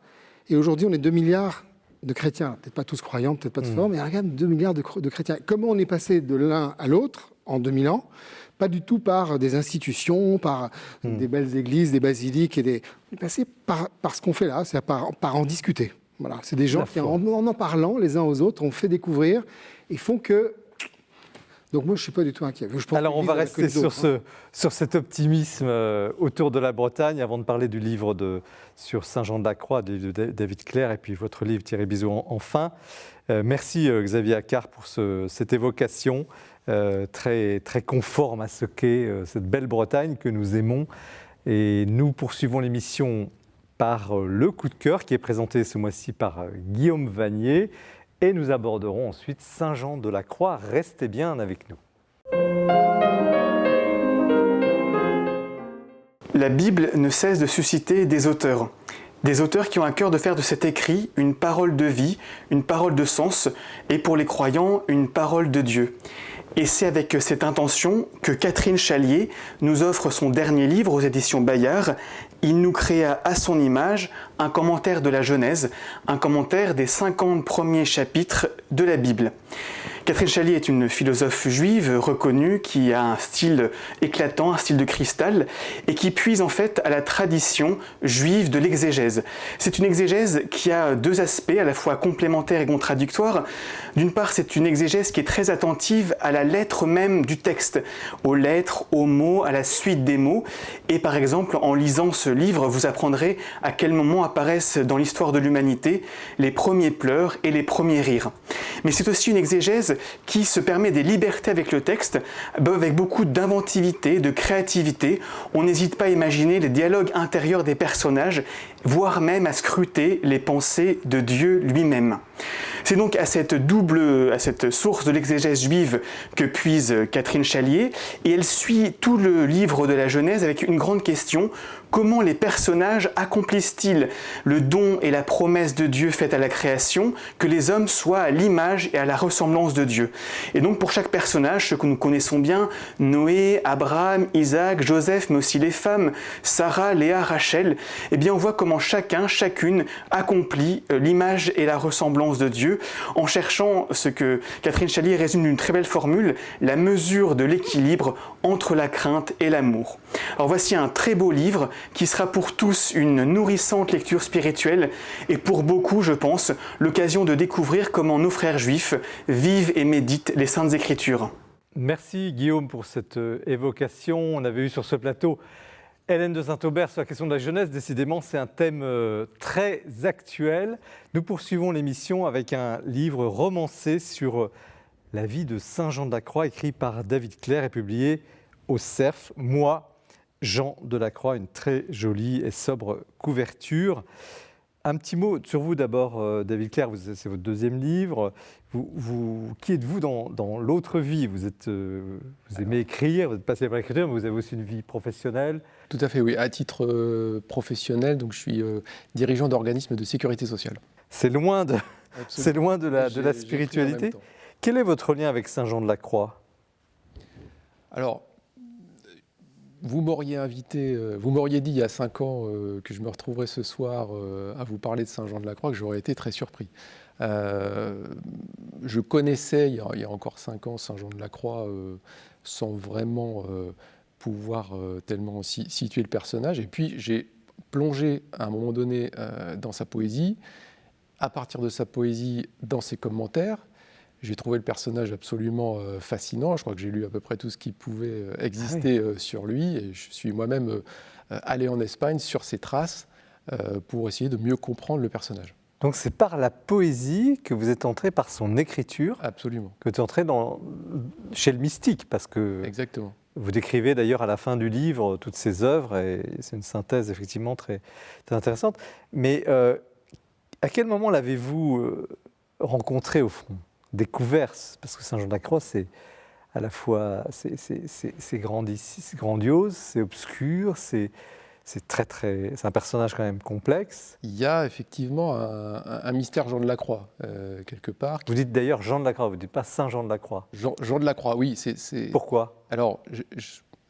Et aujourd'hui, on est 2 milliards de chrétiens. Peut-être pas tous croyants, peut-être pas tous forts, mais regarde, 2 milliards de chrétiens. Comment on est passé de l'un à l'autre en 2000 ans? Pas du tout par des institutions, par des belles églises, des basiliques. On est passé par ce qu'on fait là, c'est par en discuter. Voilà. C'est des gens qui, en parlant les uns aux autres, ont fait découvrir et font que... Donc moi, je ne suis pas du tout inquiet. Alors, on va rester sur cet optimisme autour de la Bretagne, avant de parler du livre sur Saint-Jean de la Croix, de David Clair, et puis votre livre, Thierry Bizot, enfin. Merci Xavier Accart pour cette évocation très, très conforme à ce qu'est cette belle Bretagne que nous aimons. Et nous poursuivons l'émission par le coup de cœur qui est présenté ce mois-ci par Guillaume Vanier. Et nous aborderons ensuite Saint-Jean de la Croix. Restez bien avec nous. La Bible ne cesse de susciter des auteurs qui ont à cœur de faire de cet écrit une parole de vie, une parole de sens, et pour les croyants, une parole de Dieu. Et c'est avec cette intention que Catherine Chalier nous offre son dernier livre aux éditions Bayard. Il nous créa à son image un commentaire de la Genèse, un commentaire des 50 premiers chapitres de la Bible. Catherine Chalier est une philosophe juive reconnue qui a un style éclatant, un style de cristal, et qui puise en fait à la tradition juive de l'exégèse. C'est une exégèse qui a deux aspects, à la fois complémentaires et contradictoires. D'une part, c'est une exégèse qui est très attentive à la lettre même du texte, aux lettres, aux mots, à la suite des mots. Et par exemple, en lisant ce livre, vous apprendrez à quel moment apparaissent dans l'histoire de l'humanité les premiers pleurs et les premiers rires. Mais c'est aussi une exégèse qui se permet des libertés avec le texte, avec beaucoup d'inventivité, de créativité. On n'hésite pas à imaginer les dialogues intérieurs des personnages, voire même à scruter les pensées de Dieu lui-même. C'est donc à cette source de l'exégèse juive que puise Catherine Chalier, et elle suit tout le livre de la Genèse avec une grande question: comment les personnages accomplissent-ils le don et la promesse de Dieu faite à la création, que les hommes soient à l'image et à la ressemblance de Dieu? Et donc pour chaque personnage, ceux que nous connaissons bien, Noé, Abraham, Isaac, Joseph, mais aussi les femmes, Sarah, Léa, Rachel, eh bien on voit comment chacune accomplit l'image et la ressemblance de Dieu, en cherchant ce que Catherine Chalier résume d'une très belle formule, la mesure de l'équilibre entre la crainte et l'amour. Alors voici un très beau livre qui sera pour tous une nourrissante lecture spirituelle et pour beaucoup, je pense, l'occasion de découvrir comment nos frères juifs vivent et méditent les Saintes Écritures. Merci Guillaume pour cette évocation. On avait eu sur ce plateau Hélène de Saint-Aubert sur la question de la jeunesse. Décidément, c'est un thème très actuel. Nous poursuivons l'émission avec un livre romancé sur la vie de Saint Jean de la Croix, écrit par David Clerc et publié au Cerf. Moi, Jean de la Croix, une très jolie et sobre couverture. Un petit mot sur vous d'abord, David Clerc, c'est votre deuxième livre. Qui êtes-vous dans l'autre vie? Vous aimez écrire, vous êtes passé par l'écriture, mais vous avez aussi une vie professionnelle. Tout à fait, oui. À titre professionnel, donc je suis dirigeant d'organisme de sécurité sociale. C'est loin de la spiritualité. Quel est votre lien avec Saint Jean de la Croix? Alors, vous m'auriez dit il y a 5 ans que je me retrouverais ce soir à vous parler de Saint Jean de la Croix, que j'aurais été très surpris. Je connaissais il y a encore 5 ans Saint Jean de la Croix sans vraiment pouvoir tellement situer le personnage. Et puis j'ai plongé à un moment donné dans sa poésie. À partir de sa poésie, dans ses commentaires, j'ai trouvé le personnage absolument fascinant. Je crois que j'ai lu à peu près tout ce qui pouvait exister sur lui. Et je suis moi-même allé en Espagne sur ses traces pour essayer de mieux comprendre le personnage. Donc c'est par la poésie que vous êtes entré, par son écriture, absolument, que vous êtes entré chez le mystique, parce que exactement. Vous décrivez d'ailleurs à la fin du livre toutes ses œuvres, et c'est une synthèse effectivement très, très intéressante. Mais à quel moment l'avez-vous rencontré au fond, découvert? Parce que Saint Jean de la Croix, c'est à la fois c'est grandiose, c'est obscur, c'est un personnage quand même complexe. Il y a effectivement un mystère Jean de la Croix, quelque part. Vous dites d'ailleurs Jean de la Croix, vous ne dites pas Saint Jean de la Croix. Jean de la Croix, oui. Pourquoi? Alors,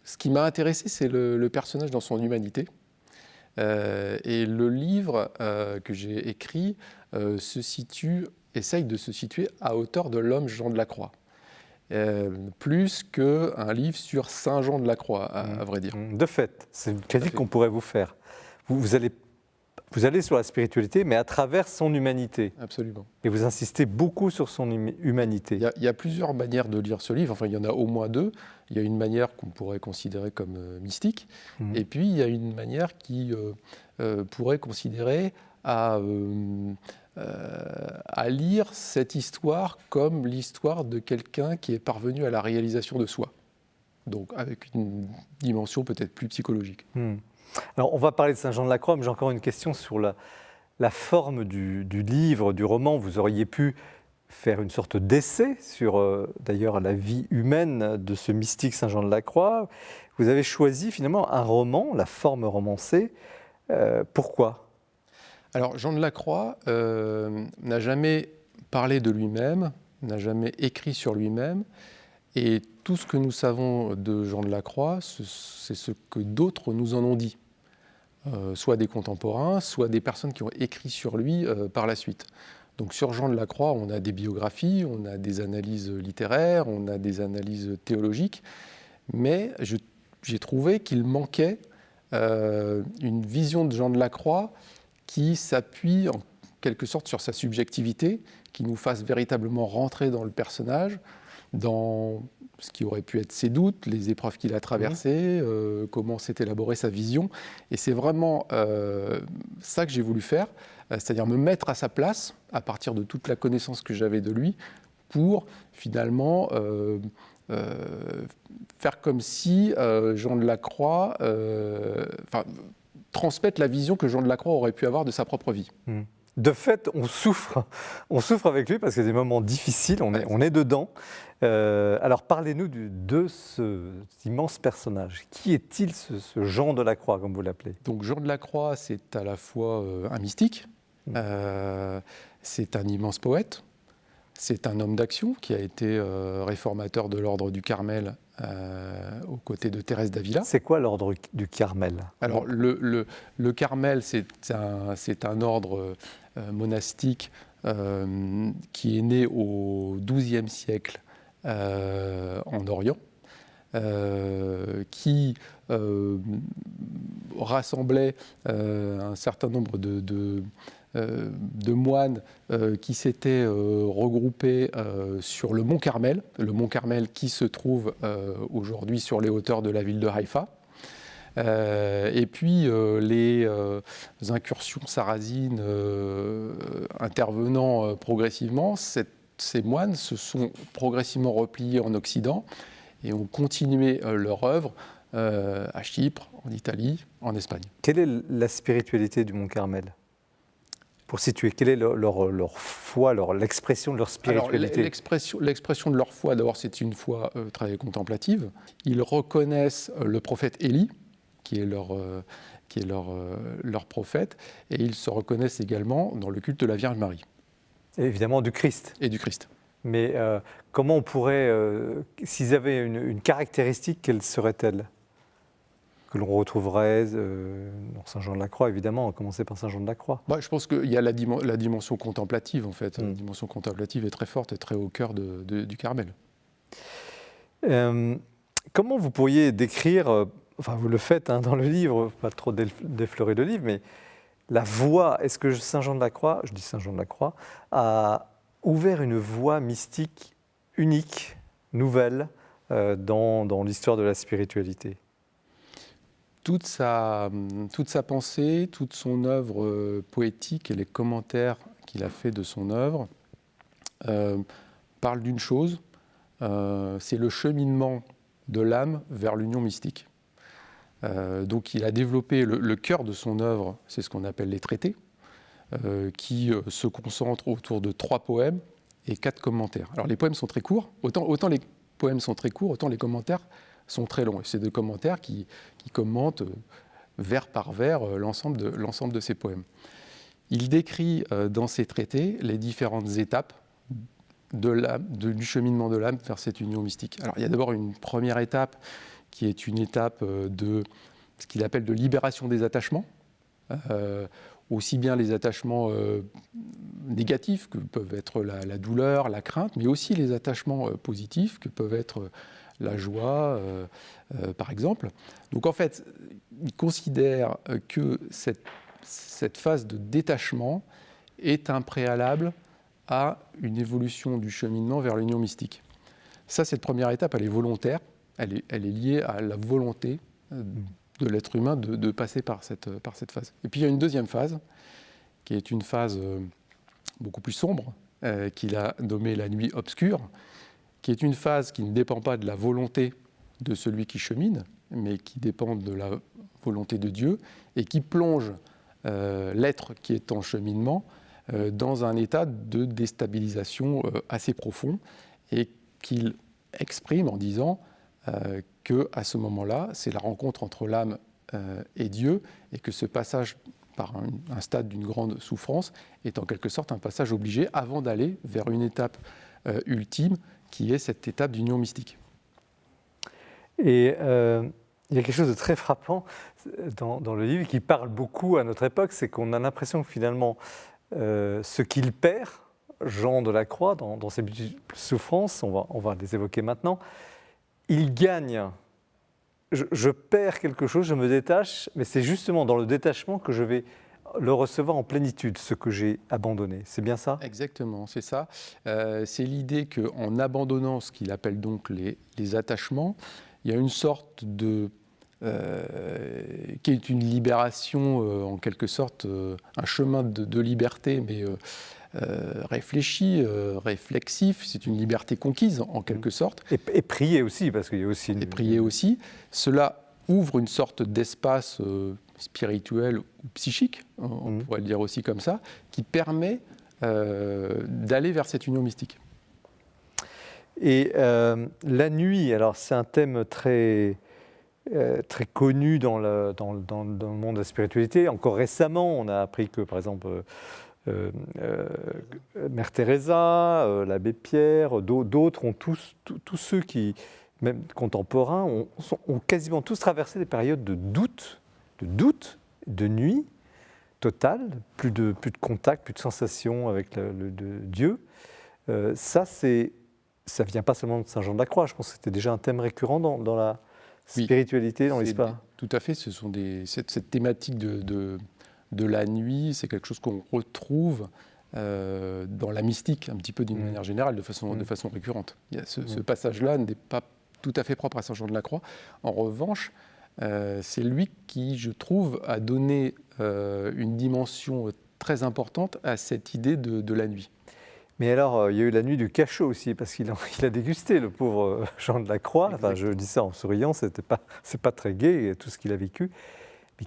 ce qui m'a intéressé, c'est le personnage dans son humanité. Et le livre que j'ai écrit essaye de se situer à hauteur de l'homme Jean de la Croix. Plus qu'un livre sur Saint Jean de la Croix, à vrai dire. De fait, c'est une critique qu'on pourrait vous faire. Vous allez sur la spiritualité, mais à travers son humanité. Absolument. Et vous insistez beaucoup sur son humanité. Il y a plusieurs manières de lire ce livre, enfin il y en a au moins 2. Il y a une manière qu'on pourrait considérer comme mystique, et puis il y a une manière qui pourrait considérer à lire cette histoire comme l'histoire de quelqu'un qui est parvenu à la réalisation de soi. Donc avec une dimension peut-être plus psychologique. Alors on va parler de Saint Jean de la Croix, mais j'ai encore une question sur la forme du livre, du roman. Vous auriez pu faire une sorte d'essai sur d'ailleurs la vie humaine de ce mystique Saint Jean de la Croix. Vous avez choisi finalement un roman, la forme romancée. Pourquoi ? Alors Jean de la Croix n'a jamais parlé de lui-même, n'a jamais écrit sur lui-même, et tout ce que nous savons de Jean de la Croix, c'est ce que d'autres nous en ont dit, soit des contemporains, soit des personnes qui ont écrit sur lui par la suite. Donc sur Jean de la Croix, on a des biographies, on a des analyses littéraires, on a des analyses théologiques, mais j'ai trouvé qu'il manquait une vision de Jean de la Croix qui s'appuie en quelque sorte sur sa subjectivité, qui nous fasse véritablement rentrer dans le personnage, dans ce qui aurait pu être ses doutes, les épreuves qu'il a traversées, comment s'est élaborée sa vision. Et c'est vraiment ça que j'ai voulu faire, c'est-à-dire me mettre à sa place, à partir de toute la connaissance que j'avais de lui, pour finalement faire comme si Jean de la Croix, transmettre la vision que Jean de la Croix aurait pu avoir de sa propre vie. De fait, on souffre avec lui parce qu'il y a des moments difficiles, on est dedans. Alors parlez-nous de cet immense personnage. Qui est-il, ce Jean de la Croix, comme vous l'appelez ? Donc Jean de la Croix, c'est à la fois un mystique, c'est un immense poète, c'est un homme d'action qui a été réformateur de l'ordre du Carmel aux côtés de Thérèse d'Avila. C'est quoi l'ordre du Carmel ? Alors le Carmel, c'est un ordre monastique qui est né au XIIe siècle en Orient, qui rassemblait un certain nombre de moines qui s'étaient regroupés sur le mont Carmel qui se trouve aujourd'hui sur les hauteurs de la ville de Haïfa. Et puis les incursions sarrasines intervenant progressivement, ces moines se sont progressivement repliés en Occident et ont continué leur œuvre à Chypre, en Italie, en Espagne. Quelle est la spiritualité du mont Carmel ? Pour situer, quelle est leur foi, l'expression de leur spiritualité ? Alors, l'expression de leur foi, d'abord, c'est une foi très contemplative. Ils reconnaissent le prophète Élie, qui est leur prophète, et ils se reconnaissent également dans le culte de la Vierge Marie. Et évidemment du Christ. Et du Christ. Mais comment on pourrait, s'ils avaient une caractéristique, quelle serait-elle ? Que l'on retrouverait dans Saint Jean de la Croix, évidemment, à commencer par Saint Jean de la Croix. Je pense qu'il y a la dimension contemplative, en fait. La dimension contemplative est très forte et très au cœur du Carmel. Comment vous pourriez décrire, enfin vous le faites dans le livre, pas trop déflorer le livre, mais la voie, est-ce que Saint Jean de la Croix, je dis Saint Jean de la Croix, a ouvert une voie mystique unique, nouvelle, dans l'histoire de la spiritualité ? Toute sa pensée, toute son œuvre poétique et les commentaires qu'il a fait de son œuvre parlent d'une chose, c'est le cheminement de l'âme vers l'union mystique. Donc il a développé le cœur de son œuvre, c'est ce qu'on appelle les traités, qui se concentrent autour de 3 poèmes et 4 commentaires. Alors les poèmes sont très courts, autant les poèmes sont très courts, autant les commentaires sont très longs. Et c'est des commentaires qui commentent vers par vers l'ensemble de ces poèmes. Il décrit dans ses traités les différentes étapes du cheminement de l'âme vers cette union mystique. Alors il y a d'abord une première étape qui est une étape de ce qu'il appelle de libération des attachements, aussi bien les attachements négatifs que peuvent être la douleur, la crainte, mais aussi les attachements positifs que peuvent être la joie, par exemple. Donc en fait, il considère que cette phase de détachement est un préalable à une évolution du cheminement vers l'union mystique. Ça, cette première étape, elle est volontaire, elle est liée à la volonté de l'être humain de passer par cette phase. Et puis il y a une deuxième phase, qui est une phase beaucoup plus sombre, qu'il a nommée la nuit obscure, qui est une phase qui ne dépend pas de la volonté de celui qui chemine, mais qui dépend de la volonté de Dieu, et qui plonge l'être qui est en cheminement dans un état de déstabilisation assez profond, et qu'il exprime en disant qu'à ce moment-là, c'est la rencontre entre l'âme et Dieu, et que ce passage par un stade d'une grande souffrance est en quelque sorte un passage obligé avant d'aller vers une étape ultime, qui est cette étape d'union mystique. Et il y a quelque chose de très frappant dans le livre qui parle beaucoup à notre époque, c'est qu'on a l'impression que finalement, ce qu'il perd, Jean de la Croix, dans ses multiples souffrances, on va les évoquer maintenant, il gagne. Je perds quelque chose, je me détache, mais c'est justement dans le détachement que je vais le recevoir en plénitude, ce que j'ai abandonné. C'est bien ça ? Exactement, c'est ça. C'est l'idée qu'en abandonnant ce qu'il appelle donc les attachements, il y a une sorte de... qui est une libération, en quelque sorte, un chemin de liberté, mais réfléchi, réflexif. C'est une liberté conquise, en quelque sorte. Et prier aussi, parce qu'il y a aussi... Et prier aussi. Cela ouvre une sorte d'espace spirituel ou psychique, on pourrait le dire aussi comme ça, qui permet d'aller vers cette union mystique. Et la nuit, alors c'est un thème très connu dans le monde de la spiritualité. Encore récemment, on a appris que, par exemple, Mère Teresa, l'abbé Pierre, d'autres ont tous ceux qui, même contemporains, ont quasiment tous traversé des périodes de doute, de nuit totale, plus de contact, plus de sensation avec le Dieu. Ça vient pas seulement de Saint Jean de la Croix. Je pense que c'était déjà un thème récurrent dans la spiritualité, dans l'histoire. Tout à fait. Ce sont cette thématique de la nuit, c'est quelque chose qu'on retrouve dans la mystique, un petit peu d'une manière générale, de façon récurrente. Il y a ce passage-là n'est pas tout à fait propre à Saint Jean de la Croix. En revanche, c'est lui qui, je trouve, a donné une dimension très importante à cette idée de la nuit. Mais alors, il y a eu la nuit du cachot aussi, parce qu'il a dégusté, le pauvre Jean de la Croix. Enfin, je dis ça en souriant, c'est pas très gai, tout ce qu'il a vécu. Mais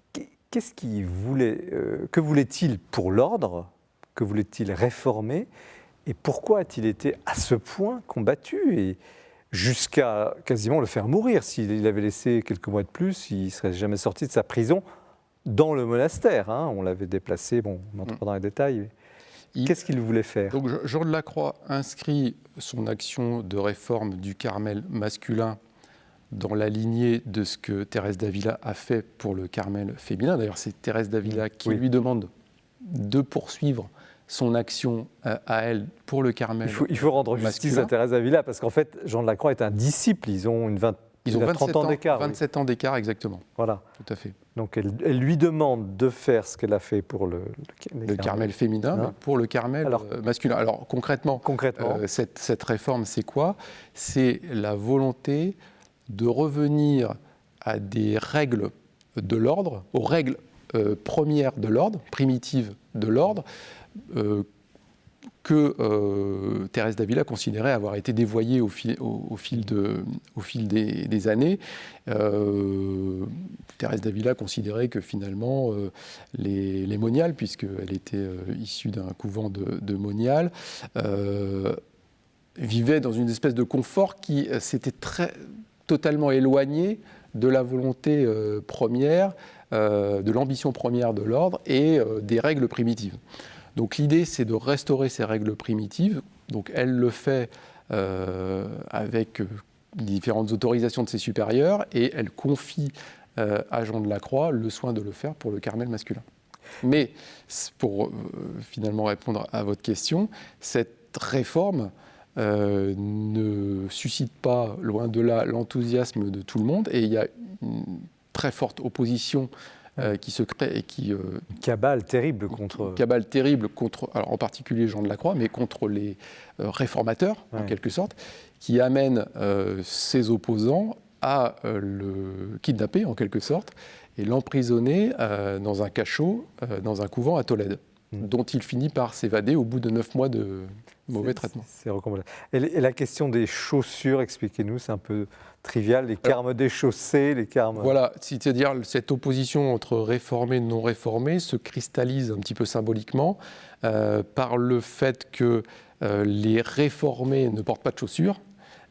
qu'est-ce qu'il voulait, que voulait-il pour l'ordre? Que voulait-il réformer? Et pourquoi a-t-il été à ce point combattu et jusqu'à quasiment le faire mourir? S'il avait laissé quelques mois de plus, il ne serait jamais sorti de sa prison dans le monastère. On l'avait déplacé, on n'entre pas dans les détails. Qu'est-ce qu'il voulait faire? Donc Jean de la Croix inscrit son action de réforme du Carmel masculin dans la lignée de ce que Thérèse d'Avila a fait pour le Carmel féminin. D'ailleurs, c'est Thérèse d'Avila qui lui demande de poursuivre son action à elle pour le Carmel. Il faut rendre justice à Thérèse d'Avila, parce qu'en fait, Jean de la Croix est un disciple. Ils ont 30 ans d'écart. 27 ans d'écart, exactement. Voilà. Tout à fait. Donc elle lui demande de faire ce qu'elle a fait pour le Carmel féminin, mais pour le Carmel masculin. Alors concrètement cette réforme, c'est quoi? C'est la volonté de revenir à des règles de l'ordre, aux règles premières de l'ordre, primitives de l'ordre, que Thérèse d'Avila considérait avoir été dévoyée au fil des années. Thérèse d'Avila considérait que finalement les moniales, puisqu'elle était issue d'un couvent de moniales, vivaient dans une espèce de confort qui s'était totalement éloigné de la volonté première, de l'ambition première de l'ordre et des règles primitives. Donc l'idée, c'est de restaurer ces règles primitives. Donc elle le fait avec différentes autorisations de ses supérieurs et elle confie à Jean de la Croix le soin de le faire pour le Carmel masculin. Mais pour finalement répondre à votre question, cette réforme ne suscite pas, loin de là, l'enthousiasme de tout le monde et il y a une très forte opposition qui se crée et qui... cabale terrible contre... Cabale terrible contre, alors en particulier Jean de la Croix, mais contre les réformateurs, en quelque sorte, qui amènent ses opposants à le kidnapper, en quelque sorte, et l'emprisonner dans un cachot, dans un couvent à Tolède, dont il finit par s'évader au bout de 9 mois de mauvais traitement. C'est recommandé. Et la question des chaussures, expliquez-nous, c'est un peu trivial, les carmes déchaussés, les carmes... Voilà, c'est-à-dire cette opposition entre réformés et non réformés se cristallise un petit peu symboliquement par le fait que les réformés ne portent pas de chaussures,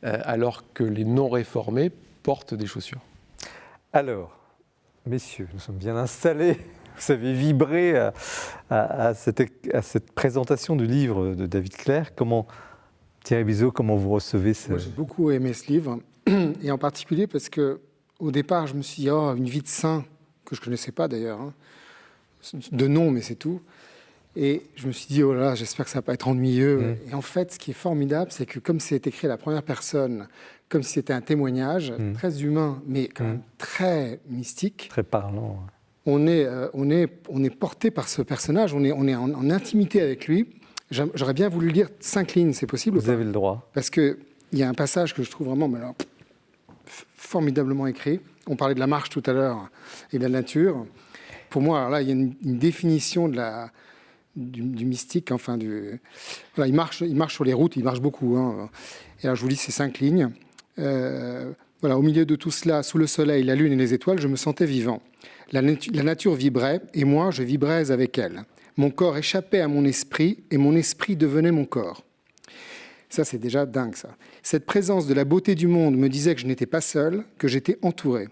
alors que les non réformés portent des chaussures. Alors, messieurs, nous sommes bien installés. Vous avez vibré à cette présentation du livre de David Clercq. Thierry Bizot, comment vous recevez ce... Moi, j'ai beaucoup aimé ce livre, et en particulier parce qu'au départ, je me suis dit, une vie de saint, que je ne connaissais pas d'ailleurs, de nom, mais c'est tout. Et je me suis dit, oh là, j'espère que ça ne va pas être ennuyeux. Et en fait, ce qui est formidable, c'est que comme c'est écrit à la première personne, comme si c'était un témoignage, très humain, mais quand même très mystique. Très parlant. On est porté par ce personnage, on est en intimité avec lui. J'aurais bien voulu lire 5 lignes, c'est possible ou pas ? Vous avez le droit. Parce qu'il y a un passage que je trouve vraiment formidablement écrit. On parlait de la marche tout à l'heure et de la nature. Pour moi, alors là, il y a une définition du mystique. Enfin, voilà, il marche sur les routes, il marche beaucoup. Hein. Et alors, je vous lis ces 5 lignes. Voilà, au milieu de tout cela, sous le soleil, la lune et les étoiles, je me sentais vivant. La nature vibrait, et moi, je vibrais avec elle. Mon corps échappait à mon esprit, et mon esprit devenait mon corps. Ça, c'est déjà dingue, ça. Cette présence de la beauté du monde me disait que je n'étais pas seul, que j'étais entouré.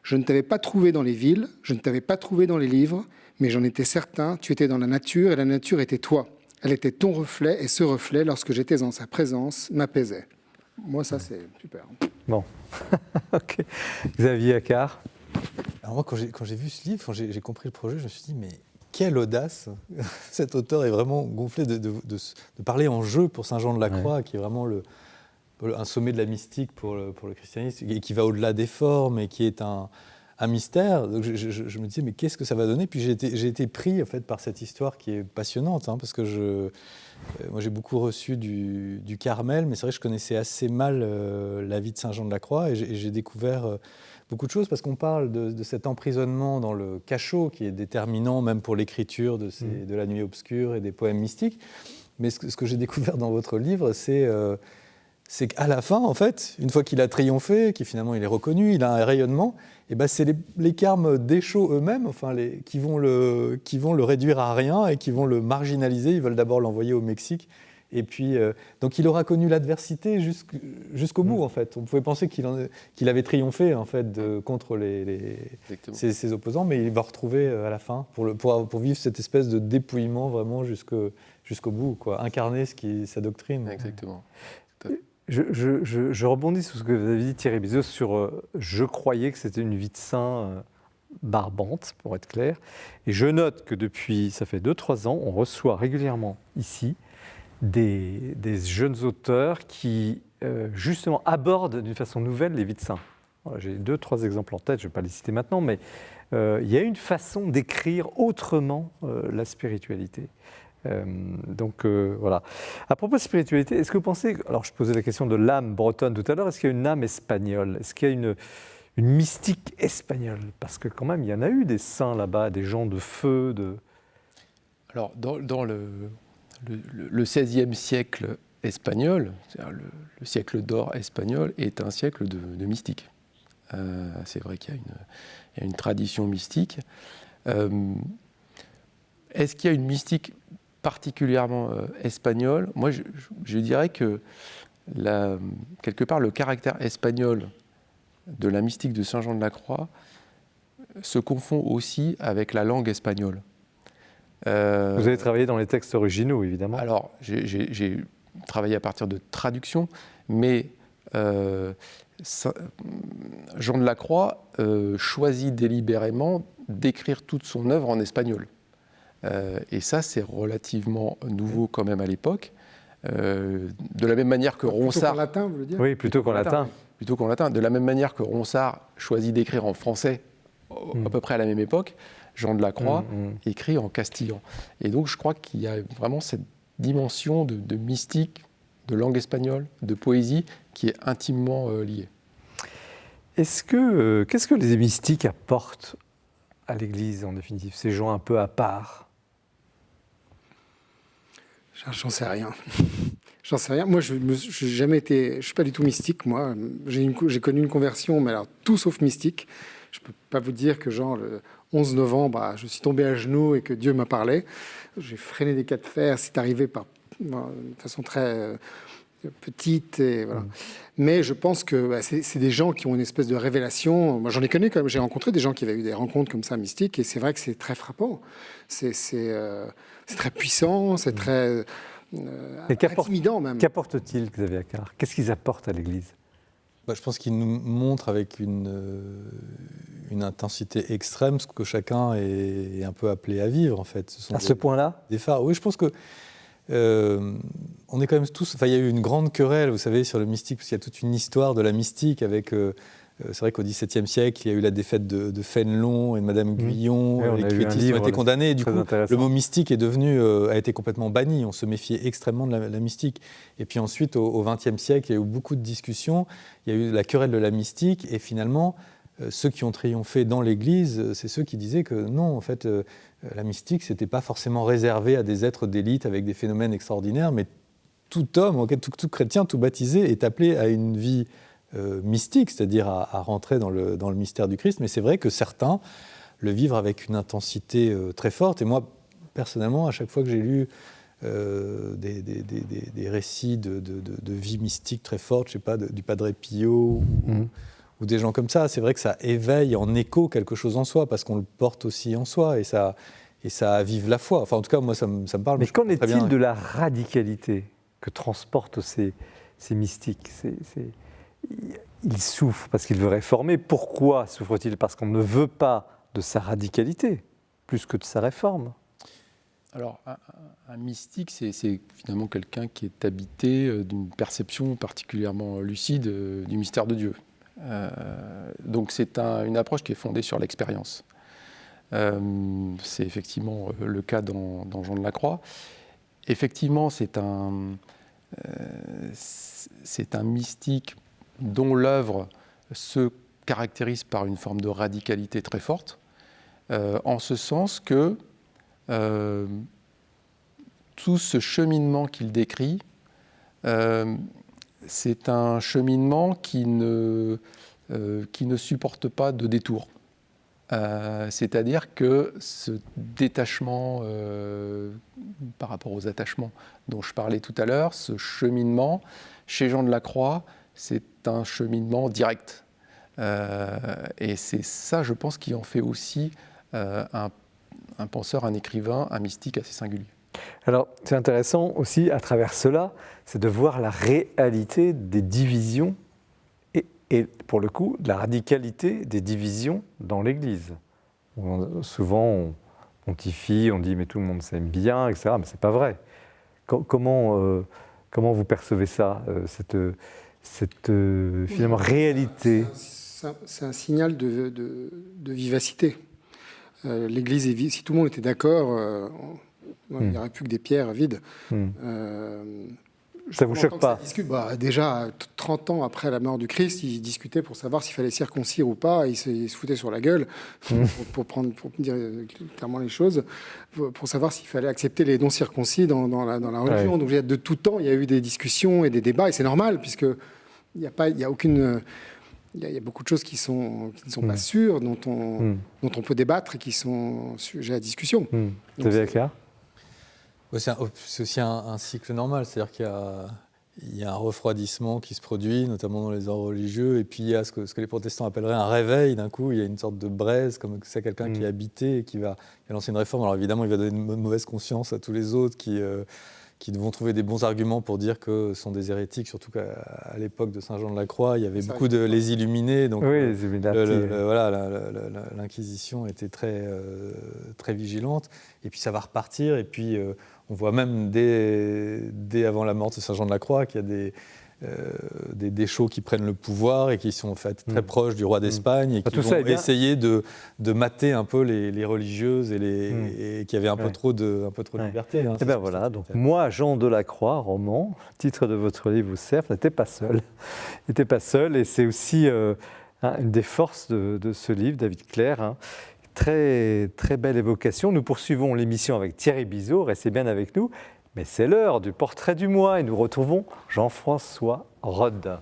Je ne t'avais pas trouvé dans les villes, je ne t'avais pas trouvé dans les livres, mais j'en étais certain, tu étais dans la nature, et la nature était toi. Elle était ton reflet, et ce reflet, lorsque j'étais en sa présence, m'apaisait. Moi, ça, c'est super. Bon. Ok. Xavier Accard. Alors moi, quand j'ai vu ce livre, quand j'ai compris le projet, je me suis dit, mais quelle audace. Cet auteur est vraiment gonflé de parler en jeu pour Saint Jean de la Croix, qui est vraiment un sommet de la mystique pour le christianisme, et qui va au-delà des formes, et qui est un mystère. Donc je me disais, mais qu'est-ce que ça va donner ? Puis j'ai été pris en fait, par cette histoire qui est passionnante, hein, parce que moi j'ai beaucoup reçu du Carmel, mais c'est vrai que je connaissais assez mal la vie de Saint Jean de la Croix, et j'ai découvert beaucoup de choses, parce qu'on parle de cet emprisonnement dans le cachot, qui est déterminant même pour l'écriture de la Nuit obscure et des poèmes mystiques. Mais ce que j'ai découvert dans votre livre, c'est qu'à la fin, en fait, une fois qu'il a triomphé, qu'il finalement il est reconnu, il a un rayonnement, et ben c'est les carmes déchauds eux-mêmes, enfin qui vont le réduire à rien et qui vont le marginaliser. Ils veulent d'abord l'envoyer au Mexique, et puis donc il aura connu l'adversité jusqu'au bout, en fait. On pouvait penser qu'il avait triomphé en fait contre ses opposants, mais il va retrouver à la fin pour vivre cette espèce de dépouillement vraiment jusqu'au bout, quoi. Incarner sa doctrine. Exactement. Je rebondis sur ce que vous avez dit, Thierry Bizos, sur je croyais que c'était une vie de saint barbante, pour être clair. Et je note que depuis, ça fait 2-3 ans, on reçoit régulièrement ici des jeunes auteurs qui, justement, abordent d'une façon nouvelle les vies de saints. Voilà, j'ai 2-3 exemples en tête, je ne vais pas les citer maintenant, mais il y a une façon d'écrire autrement la spiritualité. Voilà. À propos de spiritualité, est-ce que vous pensez, alors je posais la question de l'âme bretonne tout à l'heure, est-ce qu'il y a une âme espagnole ? Est-ce qu'il y a une mystique espagnole ? Parce que quand même, il y en a eu des saints là-bas, des gens de feu, Alors, dans le XVIe siècle espagnol, c'est-à-dire le siècle d'or espagnol, est un siècle de mystique. C'est vrai qu'il y a une tradition mystique. Est-ce qu'il y a une mystique particulièrement espagnole ? Moi, je dirais que quelque part, le caractère espagnol de la mystique de Saint Jean de la Croix se confond aussi avec la langue espagnole. Vous avez travaillé dans les textes originaux, évidemment. Alors, j'ai travaillé à partir de traductions, mais Jean de la Croix choisit délibérément d'écrire toute son œuvre en espagnol. Et ça, c'est relativement nouveau quand même à l'époque. De la même manière que Ronsard... Plutôt qu'en latin, vous voulez dire ? Oui, plutôt qu'en latin. Plutôt qu'en latin. De la même manière que Ronsard choisit d'écrire en français à peu près à la même époque, Jean de la Croix écrit en castillan. Et donc, je crois qu'il y a vraiment cette dimension de mystique, de langue espagnole, de poésie, qui est intimement liée. Qu'est-ce que les mystiques apportent à l'Église, en définitive, ces gens un peu à part ? J'en sais rien. J'en sais rien. Moi, je n'ai jamais été... Je ne suis pas du tout mystique, moi. J'ai connu une conversion, mais alors tout sauf mystique. Je ne peux pas vous dire que, genre, le 11 novembre, je suis tombé à genoux et que Dieu m'a parlé. J'ai freiné des cas de fer. C'est arrivé de façon très petite. Et voilà. Mais je pense que c'est des gens qui ont une espèce de révélation. Moi, j'en ai connu quand même. J'ai rencontré des gens qui avaient eu des rencontres comme ça, mystiques. Et c'est vrai que c'est très frappant. C'est très puissant, c'est très intimidant même. Qu'apporte-t-il, Xavier Accard ? Qu'est-ce qu'ils apportent à l'Église ? Je pense qu'il nous montre avec une intensité extrême ce que chacun est un peu appelé à vivre, en fait. Ce point-là ? Des phares. Oui, je pense que on est quand même tous... Enfin, il y a eu une grande querelle, vous savez, sur le mystique, parce qu'il y a toute une histoire de la mystique avec... c'est vrai qu'au XVIIe siècle, il y a eu la défaite de Fénelon et de Madame Guyon. Oui, les cuétistes ont été condamnés. Et du coup, le mot mystique est a été complètement banni. On se méfiait extrêmement de la mystique. Et puis ensuite, au XXe siècle, il y a eu beaucoup de discussions. Il y a eu la querelle de la mystique. Et finalement, ceux qui ont triomphé dans l'Église, c'est ceux qui disaient que non, en fait, la mystique, ce n'était pas forcément réservé à des êtres d'élite avec des phénomènes extraordinaires, mais tout homme, tout chrétien, tout baptisé est appelé à une vie mystique, c'est-à-dire à rentrer dans le mystère du Christ. Mais c'est vrai que certains le vivent avec une intensité très forte. Et moi, personnellement, à chaque fois que j'ai lu des récits de vie mystique très forte, je sais pas, du Padre Pio ou des gens comme ça, c'est vrai que ça éveille en écho quelque chose en soi, parce qu'on le porte aussi en soi, et ça avive la foi. Enfin, en tout cas, moi, ça me parle. Mais qu'en est-il de la radicalité que transportent ces mystiques ? Il souffre parce qu'il veut réformer. Pourquoi souffre-t-il ? Parce qu'on ne veut pas de sa radicalité, plus que de sa réforme. Alors, un mystique, c'est finalement quelqu'un qui est habité d'une perception particulièrement lucide du mystère de Dieu. Donc c'est une approche qui est fondée sur l'expérience. C'est effectivement le cas dans Jean de la Croix. Effectivement, c'est un mystique dont l'œuvre se caractérise par une forme de radicalité très forte, en ce sens que tout ce cheminement qu'il décrit, c'est un cheminement qui ne supporte pas de détour. C'est-à-dire que ce détachement par rapport aux attachements dont je parlais tout à l'heure, ce cheminement, chez Jean de la Croix, c'est un cheminement direct. Et c'est ça, je pense, qui en fait aussi un penseur, un écrivain, un mystique assez singulier. Alors, c'est intéressant aussi, à travers cela, c'est de voir la réalité des divisions et pour le coup, la radicalité des divisions dans l'Église. Souvent, on pontifie, on dit « mais tout le monde s'aime bien », etc. Mais ce n'est pas vrai. Comment vous percevez ça, cette finalement réalité ? C'est un signal de vivacité. L'Église est vive. Si tout le monde était d'accord, il n'y aurait plus que des pierres vides. Ça ne vous choque pas ? Déjà, 30 ans après la mort du Christ, ils discutaient pour savoir s'il fallait circoncire ou pas. Ils se foutaient sur la gueule, pour dire clairement les choses, pour savoir s'il fallait accepter les non-circoncis dans la religion. Ouais. Donc, de tout temps, il y a eu des discussions et des débats, et c'est normal, puisqu'il n'y a aucune... Il y a beaucoup de choses qui ne sont pas sûres, dont on peut débattre et qui sont sujets à discussion. Vous avez clair ? C'est aussi un cycle normal, c'est-à-dire qu'il y a un refroidissement qui se produit, notamment dans les ordres religieux, et puis il y a ce que les protestants appelleraient un réveil. D'un coup, il y a une sorte de braise, comme c'est quelqu'un qui est habité et qui va lancer une réforme. Alors évidemment, il va donner une mauvaise conscience à tous les autres qui vont trouver des bons arguments pour dire que ce sont des hérétiques, surtout qu'à l'époque de Saint Jean de la Croix, il y avait beaucoup de les Illuminés. Donc oui, l'Inquisition était très vigilante. Et puis ça va repartir. Et puis on voit même dès avant la mort de Saint Jean de la Croix qu'il y a des chauds qui prennent le pouvoir et qui sont en fait très proches du roi d'Espagne et qui vont essayer de mater un peu les religieuses et qui avaient un peu trop de liberté. Et bien voilà, donc moi, Jean de la Croix, roman, titre de votre livre vous sert, n'était pas seul. Il n'était pas seul, et c'est aussi une des forces de ce livre, David Clair. Très, très belle évocation. Nous poursuivons l'émission avec Thierry Bizot, restez bien avec nous. Mais c'est l'heure du portrait du mois et nous retrouvons Jean-François Rode.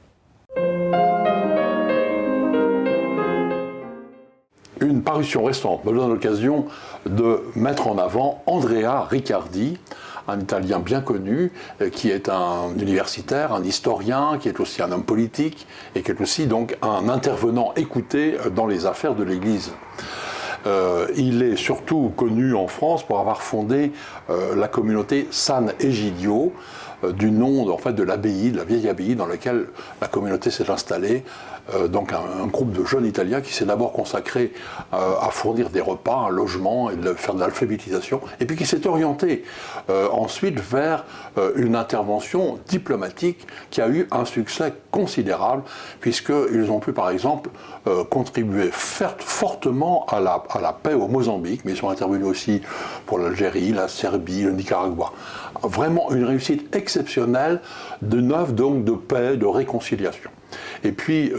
Une parution récente me donne l'occasion de mettre en avant Andrea Riccardi, un Italien bien connu, qui est un universitaire, un historien, qui est aussi un homme politique et qui est aussi donc un intervenant écouté dans les affaires de l'Église. Il est surtout connu en France pour avoir fondé la communauté San Egidio, du nom en fait, de l'abbaye, de la vieille abbaye dans laquelle la communauté s'est installée. Donc un groupe de jeunes Italiens qui s'est d'abord consacré à fournir des repas, un logement et de faire de l'alphabétisation, et puis qui s'est orienté ensuite vers une intervention diplomatique qui a eu un succès considérable, puisqu'ils ont pu par exemple contribuer fortement à la paix au Mozambique, mais ils sont intervenus aussi pour l'Algérie, la Serbie, le Nicaragua. Vraiment une réussite exceptionnelle d'une œuvre donc de paix, de réconciliation. Et puis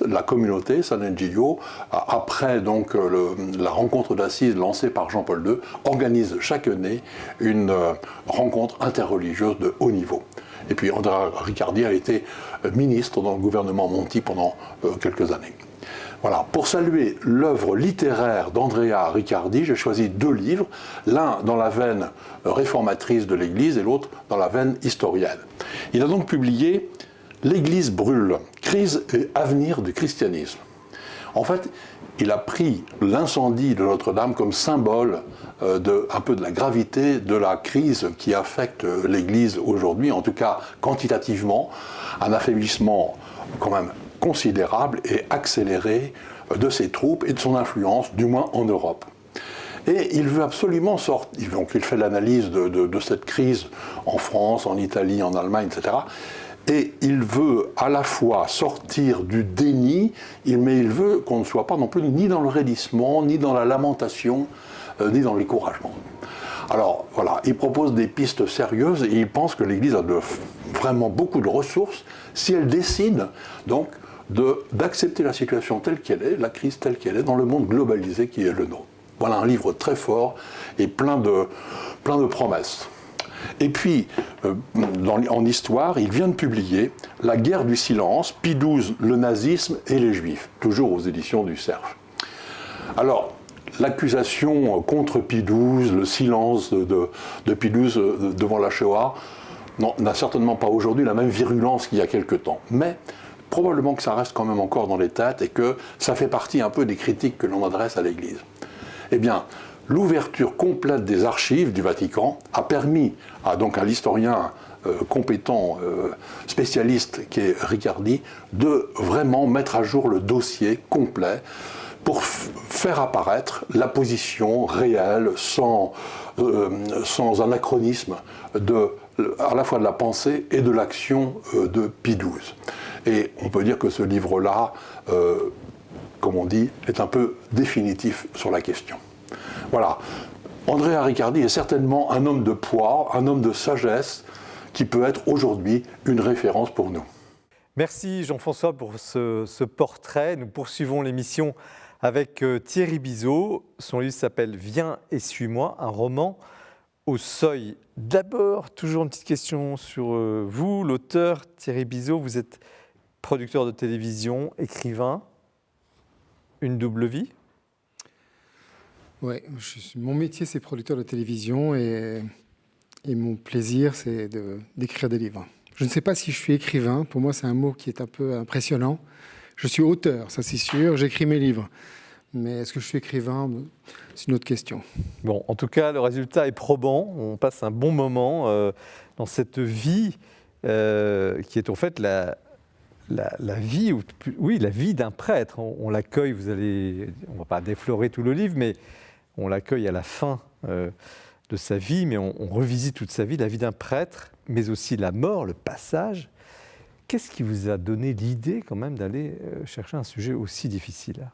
la communauté, San Egidio, après donc, la rencontre d'Assise lancée par Jean-Paul II, organise chaque année une rencontre interreligieuse de haut niveau. Et puis Andrea Riccardi a été ministre dans le gouvernement Monti pendant quelques années. Voilà, pour saluer l'œuvre littéraire d'Andrea Riccardi, j'ai choisi 2 livres, l'un dans la veine réformatrice de l'Église et l'autre dans la veine historienne. Il a donc publié L'Église brûle, crise et avenir du christianisme. En fait, il a pris l'incendie de Notre-Dame comme symbole un peu de la gravité de la crise qui affecte l'Église aujourd'hui, en tout cas quantitativement, un affaiblissement quand même considérable et accéléré de ses troupes et de son influence, du moins en Europe. Et il veut absolument sortir, donc il fait l'analyse de cette crise en France, en Italie, en Allemagne, etc. Et il veut à la fois sortir du déni, mais il veut qu'on ne soit pas non plus ni dans le raidissement, ni dans la lamentation, ni dans le découragement. Alors voilà, il propose des pistes sérieuses et il pense que l'Église a vraiment beaucoup de ressources si elle décide donc d'accepter la situation telle qu'elle est, la crise telle qu'elle est, dans le monde globalisé qui est le nôtre. Voilà un livre très fort et plein de promesses. Et puis, en histoire, il vient de publier La guerre du silence, Pie XII, le nazisme et les Juifs, toujours aux éditions du Cerf. Alors, l'accusation contre Pie XII, le silence de Pie XII devant la Shoah, n'a certainement pas aujourd'hui la même virulence qu'il y a quelque temps. Mais probablement que ça reste quand même encore dans les têtes et que ça fait partie un peu des critiques que l'on adresse à l'Église. Eh bien, l'ouverture complète des archives du Vatican a permis à l'historien compétent, spécialiste qui est Riccardi, de vraiment mettre à jour le dossier complet pour faire apparaître la position réelle, sans anachronisme, à la fois de la pensée et de l'action de Pie XII. Et on peut dire que ce livre-là, comme on dit, est un peu définitif sur la question. Voilà. Andrea Riccardi est certainement un homme de poids, un homme de sagesse, qui peut être aujourd'hui une référence pour nous. Merci Jean-François pour ce portrait. Nous poursuivons l'émission avec Thierry Bizot. Son livre s'appelle « Viens et suis-moi », un roman au seuil. D'abord, toujours une petite question sur vous, l'auteur Thierry Bizot. Vous êtes producteur de télévision, écrivain, une double vie ? Oui, mon métier, c'est producteur de télévision et mon plaisir, c'est d'écrire des livres. Je ne sais pas si je suis écrivain. Pour moi, c'est un mot qui est un peu impressionnant. Je suis auteur, ça c'est sûr. J'écris mes livres. Mais est-ce que je suis écrivain ? C'est une autre question. Bon, en tout cas, le résultat est probant. On passe un bon moment dans cette vie qui est en fait la vie, la vie d'un prêtre. On l'accueille, on ne va pas déflorer tout le livre, mais on l'accueille à la fin de sa vie, mais on revisite toute sa vie, la vie d'un prêtre, mais aussi la mort, le passage. Qu'est-ce qui vous a donné l'idée quand même d'aller chercher un sujet aussi difficile ?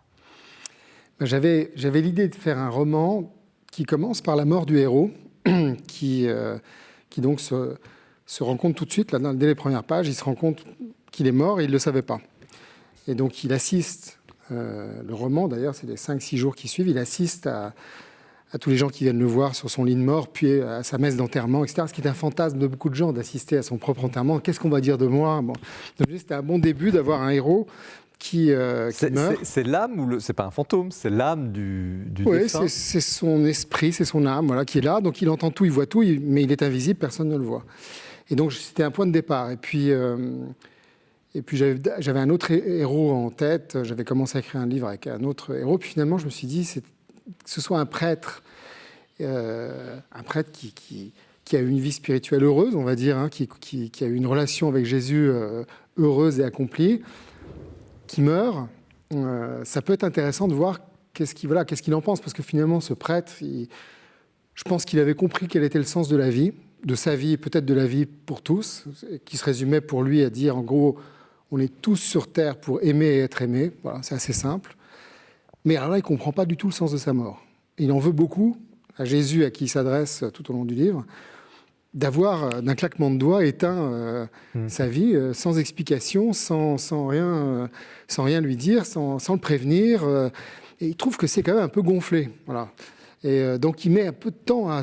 J'avais l'idée de faire un roman qui commence par la mort du héros, qui donc se rend compte tout de suite, dès les premières pages, il se rend compte qu'il est mort et il ne le savait pas. Et donc il assiste, le roman d'ailleurs, c'est les 5-6 jours qui suivent, il assiste à tous les gens qui viennent le voir sur son lit de mort, puis à sa messe d'enterrement, etc. Ce qui est un fantasme de beaucoup de gens, d'assister à son propre enterrement. Qu'est-ce qu'on va dire de moi ? Bon. Donc c'était un bon début d'avoir un héros qui meurt. C'est l'âme ou c'est pas un fantôme, c'est l'âme du défunt. Oui, c'est son esprit, c'est son âme, voilà, qui est là. Donc il entend tout, il voit tout, mais il est invisible, personne ne le voit. Et donc c'était un point de départ. Et puis j'avais un autre héros en tête. J'avais commencé à écrire un livre avec un autre héros. Puis finalement, je me suis dit que ce soit un prêtre qui qui a eu une vie spirituelle heureuse, on va dire, hein, qui a eu une relation avec Jésus heureuse et accomplie, qui meurt, ça peut être intéressant de voir qu'est-ce qu'il en pense, parce que finalement, ce prêtre, je pense qu'il avait compris quel était le sens de la vie, de sa vie, peut-être de la vie pour tous, qui se résumait pour lui à dire, en gros, on est tous sur Terre pour aimer et être aimés. Voilà, c'est assez simple. Mais alors là, il ne comprend pas du tout le sens de sa mort. Il en veut beaucoup à Jésus, à qui il s'adresse tout au long du livre, d'avoir, d'un claquement de doigts, éteint sa vie sans explication, sans rien lui dire, sans le prévenir. Et il trouve que c'est quand même un peu gonflé. Voilà. Et donc, il met un peu de temps à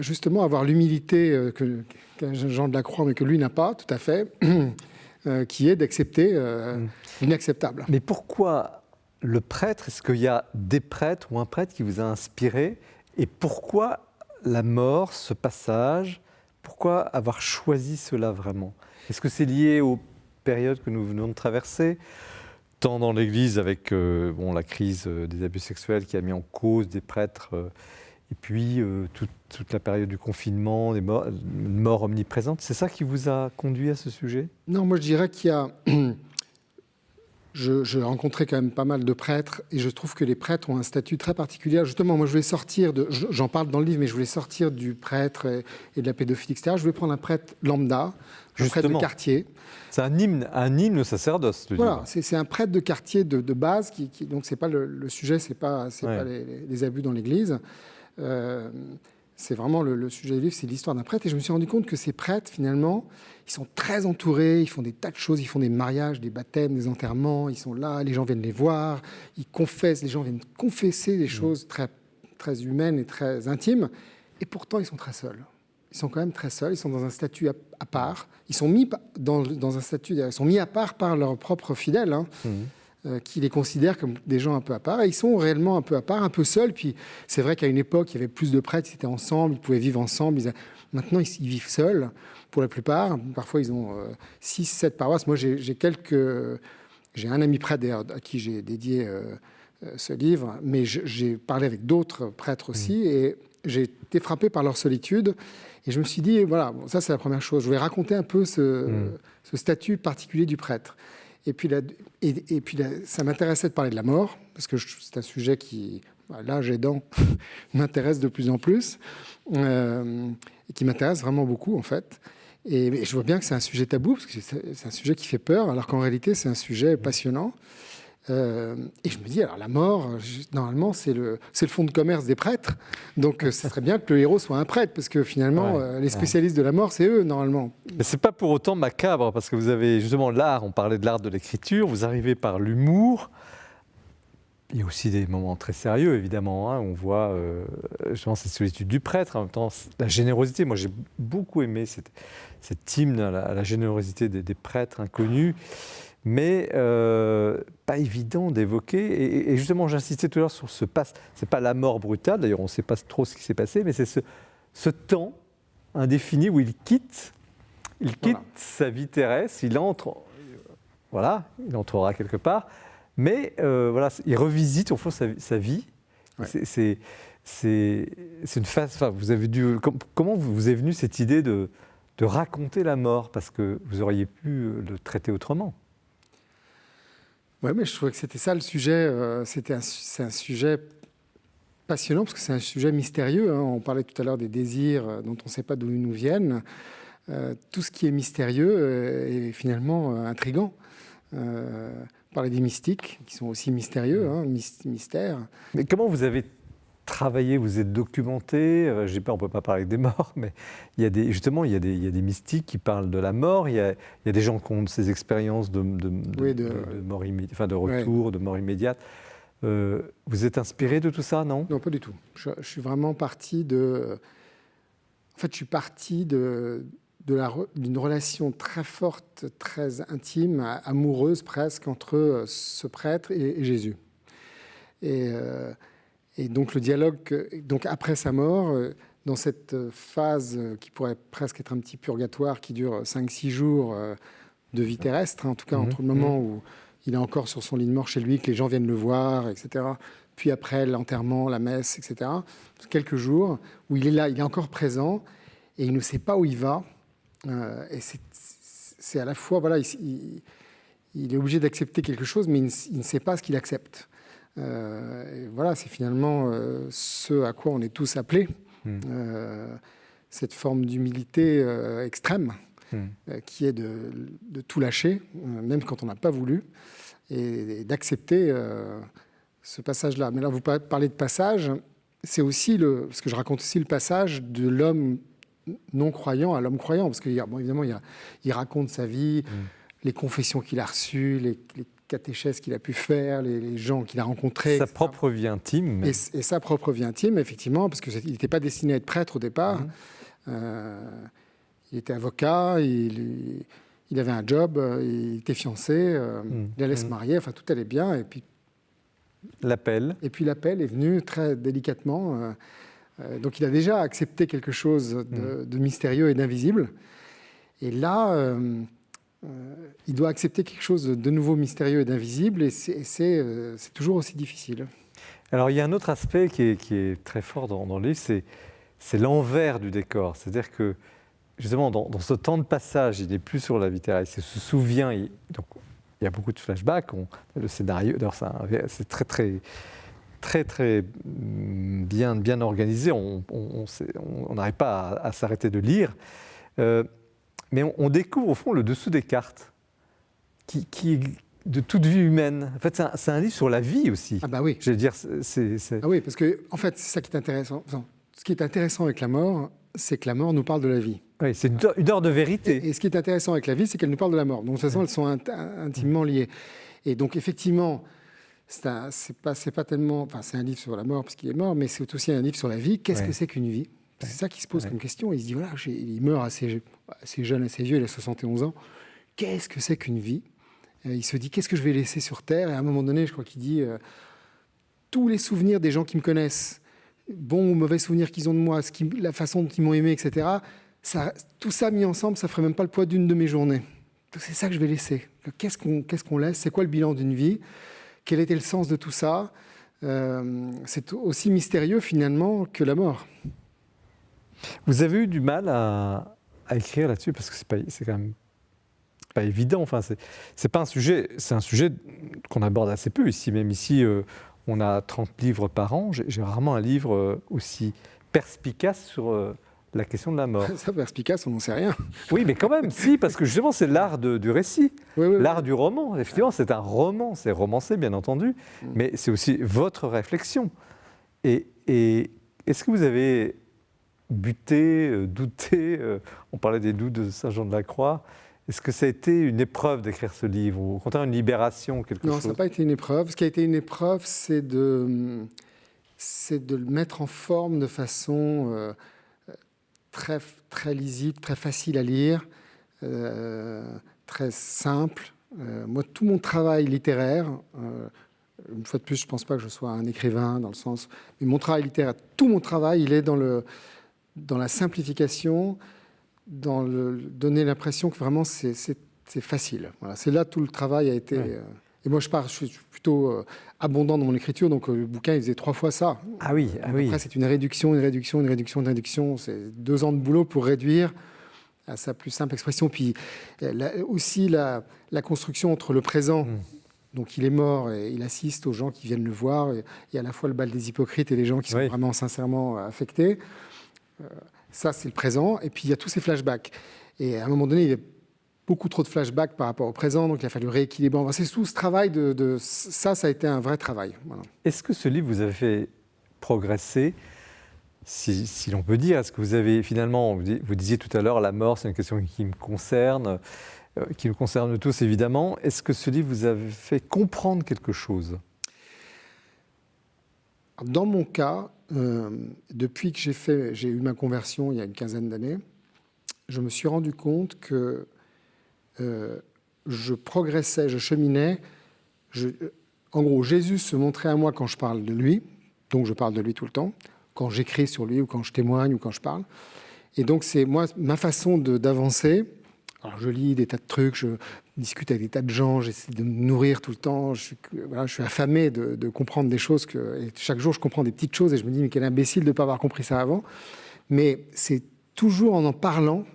justement avoir l'humilité qu'a Jean de la Croix, mais que lui n'a pas, tout à fait, qui est d'accepter l'inacceptable. Mais pourquoi le prêtre? Est-ce qu'il y a des prêtres ou un prêtre qui vous a inspiré? Et pourquoi la mort, ce passage? Pourquoi avoir choisi cela vraiment? Est-ce que c'est lié aux périodes que nous venons de traverser, tant dans l'Église avec la crise des abus sexuels qui a mis en cause des prêtres, et puis toute la période du confinement, une mort omniprésente? C'est ça qui vous a conduit à ce sujet? Non, moi je dirais qu'il y a... J'ai rencontré quand même pas mal de prêtres et je trouve que les prêtres ont un statut très particulier. Justement, moi je voulais sortir j'en parle dans le livre, mais je voulais sortir du prêtre et de la pédophilie, etc. Je voulais prendre un prêtre lambda, un prêtre de quartier. C'est un hymne au sacerdoce. Voilà, c'est un prêtre de quartier de base, donc c'est pas le sujet, c'est pas les abus dans l'Église. C'est vraiment le sujet du livre, c'est l'histoire d'un prêtre. Et je me suis rendu compte que ces prêtres, finalement, ils sont très entourés, ils font des tas de choses, ils font des mariages, des baptêmes, des enterrements, ils sont là, les gens viennent les voir, ils confessent, les gens viennent confesser des choses très, très humaines et très intimes. Et pourtant, ils sont très seuls. Ils sont quand même très seuls, ils sont dans un statut à part. Ils sont mis dans un statut, ils sont mis à part par leurs propres fidèles, qui les considèrent comme des gens un peu à part. Et ils sont réellement un peu à part, un peu seuls. Puis c'est vrai qu'à une époque, il y avait plus de prêtres, ils étaient ensemble, ils pouvaient vivre ensemble. Maintenant, ils vivent seuls, pour la plupart. Parfois, ils ont 6, 7 paroisses. Moi, j'ai un ami prêtre à qui j'ai dédié ce livre, mais j'ai parlé avec d'autres prêtres aussi, et j'ai été frappé par leur solitude. Et je me suis dit, voilà, ça c'est la première chose. Je voulais raconter un peu ce statut particulier du prêtre. Et puis, ça m'intéressait de parler de la mort, parce que c'est un sujet qui, l'âge aidant, m'intéresse de plus en plus, et qui m'intéresse vraiment beaucoup, en fait. Et je vois bien que c'est un sujet tabou, parce que c'est un sujet qui fait peur, alors qu'en réalité, c'est un sujet passionnant. Et je me dis, alors la mort, normalement, c'est le fonds de commerce des prêtres. Donc, ce serait bien que le héros soit un prêtre, parce que finalement, les spécialistes de la mort, c'est eux, normalement. Mais ce n'est pas pour autant macabre, parce que vous avez justement l'art, on parlait de l'art de l'écriture, vous arrivez par l'humour. Il y a aussi des moments très sérieux, évidemment. On voit justement cette solitude du prêtre, en même temps la générosité. Moi, j'ai beaucoup aimé cet hymne à la générosité des prêtres inconnus. Mais pas évident d'évoquer. Et justement, j'insistais tout à l'heure sur ce passe. C'est pas la mort brutale, d'ailleurs on ne sait pas trop ce qui s'est passé, mais c'est ce temps indéfini où il quitte sa vie terrestre, il entrera quelque part, mais il revisite au fond sa vie. Ouais. C'est une phase. Enfin, vous avez comment vous est venue cette idée de raconter la mort, parce que vous auriez pu le traiter autrement? Oui, mais je trouvais que c'était ça le sujet. C'est un sujet passionnant parce que c'est un sujet mystérieux. On parlait tout à l'heure des désirs dont on ne sait pas d'où ils nous viennent. Tout ce qui est mystérieux est finalement intriguant. On parlait des mystiques qui sont aussi mystérieux, mystères. Mais comment vous avez travaillé, vous êtes documenté, on ne peut pas parler des morts, mais il y a des mystiques qui parlent de la mort, il y a des gens qui ont ces expériences de mort immédiate, enfin de retour, de mort immédiate. Vous êtes inspiré de tout ça, non? Non, pas du tout. Je suis vraiment parti de... En fait, je suis parti d'une relation très forte, très intime, amoureuse presque, entre ce prêtre et Jésus. Et donc le dialogue, après sa mort, dans cette phase qui pourrait presque être un petit purgatoire qui dure 5-6 jours de vie terrestre, en tout cas entre le moment où il est encore sur son lit de mort chez lui, que les gens viennent le voir, etc., puis après l'enterrement, la messe, etc. Quelques jours où il est là, il est encore présent, et il ne sait pas où il va. Et c'est à la fois, voilà, il est obligé d'accepter quelque chose, mais il ne sait pas ce qu'il accepte. Et voilà, c'est finalement ce à quoi on est tous appelés, cette forme d'humilité extrême, qui est de tout lâcher, même quand on n'a pas voulu, et d'accepter ce passage-là. Mais là, vous parlez de passage, c'est aussi parce que je raconte aussi le passage de l'homme non-croyant à l'homme croyant, parce que bon, évidemment, il raconte sa vie, les confessions qu'il a reçues, les catéchèses qu'il a pu faire, les gens qu'il a rencontrés. Sa propre vie intime. Et sa propre vie intime, effectivement, parce qu'il n'était pas destiné à être prêtre au départ. Il était avocat, il avait un job, il était fiancé, il allait se marier, enfin tout allait bien. Et puis l'appel est venu très délicatement. Donc il a déjà accepté quelque chose de mystérieux et d'invisible. Et là, il doit accepter quelque chose de nouveau mystérieux et d'invisible, et c'est toujours aussi difficile. Alors il y a un autre aspect qui est très fort dans le livre, c'est l'envers du décor. C'est-à-dire que justement dans ce temps de passage, il n'est plus sur la vie terrestre, il se souvient, donc il y a beaucoup de flashbacks, le scénario, d'ailleurs c'est très bien organisé, on n'arrive pas à s'arrêter de lire, mais on découvre au fond le dessous des cartes, qui est de toute vie humaine. En fait, c'est un livre sur la vie aussi. Ah bah oui. Je veux dire, Ah oui, parce que en fait, c'est ça qui est intéressant. Enfin, ce qui est intéressant avec la mort, c'est que la mort nous parle de la vie. Oui, c'est une heure de vérité. Et ce qui est intéressant avec la vie, c'est qu'elle nous parle de la mort. Donc, de toute façon, elles sont intimement liées. Et donc, effectivement, c'est pas tellement... Enfin, c'est un livre sur la mort parce qu'il est mort, mais c'est aussi un livre sur la vie. Qu'est-ce que c'est qu'une vie ? C'est ça qui se pose comme question. Il se dit, voilà, il meurt assez jeune, assez vieux, il a 71 ans. Qu'est-ce que c'est qu'une vie ? Il se dit, qu'est-ce que je vais laisser sur Terre ? Et à un moment donné, je crois qu'il dit, tous les souvenirs des gens qui me connaissent, bons ou mauvais souvenirs qu'ils ont de moi, la façon dont ils m'ont aimé, etc., tout ça mis ensemble, ça ne ferait même pas le poids d'une de mes journées. Donc c'est ça que je vais laisser. Qu'est-ce qu'on laisse ? C'est quoi le bilan d'une vie ? Quel était le sens de tout ça ? C'est aussi mystérieux, finalement, que la mort. Vous avez eu du mal à écrire là-dessus, parce que c'est quand même pas évident. Enfin, c'est pas un sujet, c'est un sujet qu'on aborde assez peu ici. Même ici, on a 30 livres par an. J'ai rarement un livre aussi perspicace sur la question de la mort. Ça, perspicace, on n'en sait rien. Oui, mais quand même, si, parce que justement, c'est l'art du récit, l'art du roman. Effectivement, c'est un roman, c'est romancé, bien entendu, mais c'est aussi votre réflexion. Et est-ce que vous avez buté, douté, on parlait des doutes de Saint Jean de la Croix, est-ce que ça a été une épreuve d'écrire ce livre, ou au contraire une libération, quelque chose ? Non, ça n'a pas été une épreuve. Ce qui a été une épreuve, c'est de le mettre en forme de façon très lisible, très facile à lire, très simple. Moi, tout mon travail littéraire, une fois de plus, je ne pense pas que je sois un écrivain dans le sens, mais mon travail littéraire, tout mon travail, il est dans la simplification, dans donner l'impression que vraiment c'est facile. Voilà, c'est là tout le travail a été. Et moi, je suis plutôt abondant dans mon écriture, donc le bouquin, il faisait 3 fois ça. Ah oui, Après, c'est une réduction. C'est 2 ans de boulot pour réduire à sa plus simple expression. Puis aussi la construction entre le présent. Donc il est mort et il assiste aux gens qui viennent le voir. Il y a à la fois le bal des hypocrites et les gens qui sont vraiment sincèrement affectés. Ça, c'est le présent. Et puis il y a tous ces flashbacks. Et à un moment donné, il y a beaucoup trop de flashbacks par rapport au présent, donc il a fallu rééquilibrer. Enfin, c'est tout ce travail ça a été un vrai travail. Voilà. Est-ce que ce livre vous a fait progresser, si l'on peut dire ? Est-ce que vous avez finalement, vous disiez tout à l'heure, la mort, c'est une question qui me concerne, qui nous concerne tous évidemment. Est-ce que ce livre vous a fait comprendre quelque chose ? Dans mon cas, depuis que j'ai eu ma conversion il y a une 15aine d'années, je me suis rendu compte que je progressais, je cheminais. En gros, Jésus se montrait à moi quand je parle de lui, donc je parle de lui tout le temps, quand j'écris sur lui ou quand je témoigne ou quand je parle. Et donc c'est ma façon d'avancer, Alors je lis des tas de trucs, je discute avec des tas de gens, j'essaie de me nourrir tout le temps. Je suis affamé de comprendre des choses. Et chaque jour, je comprends des petites choses et je me dis, mais quel imbécile de ne pas avoir compris ça avant. Mais c'est toujours en parlant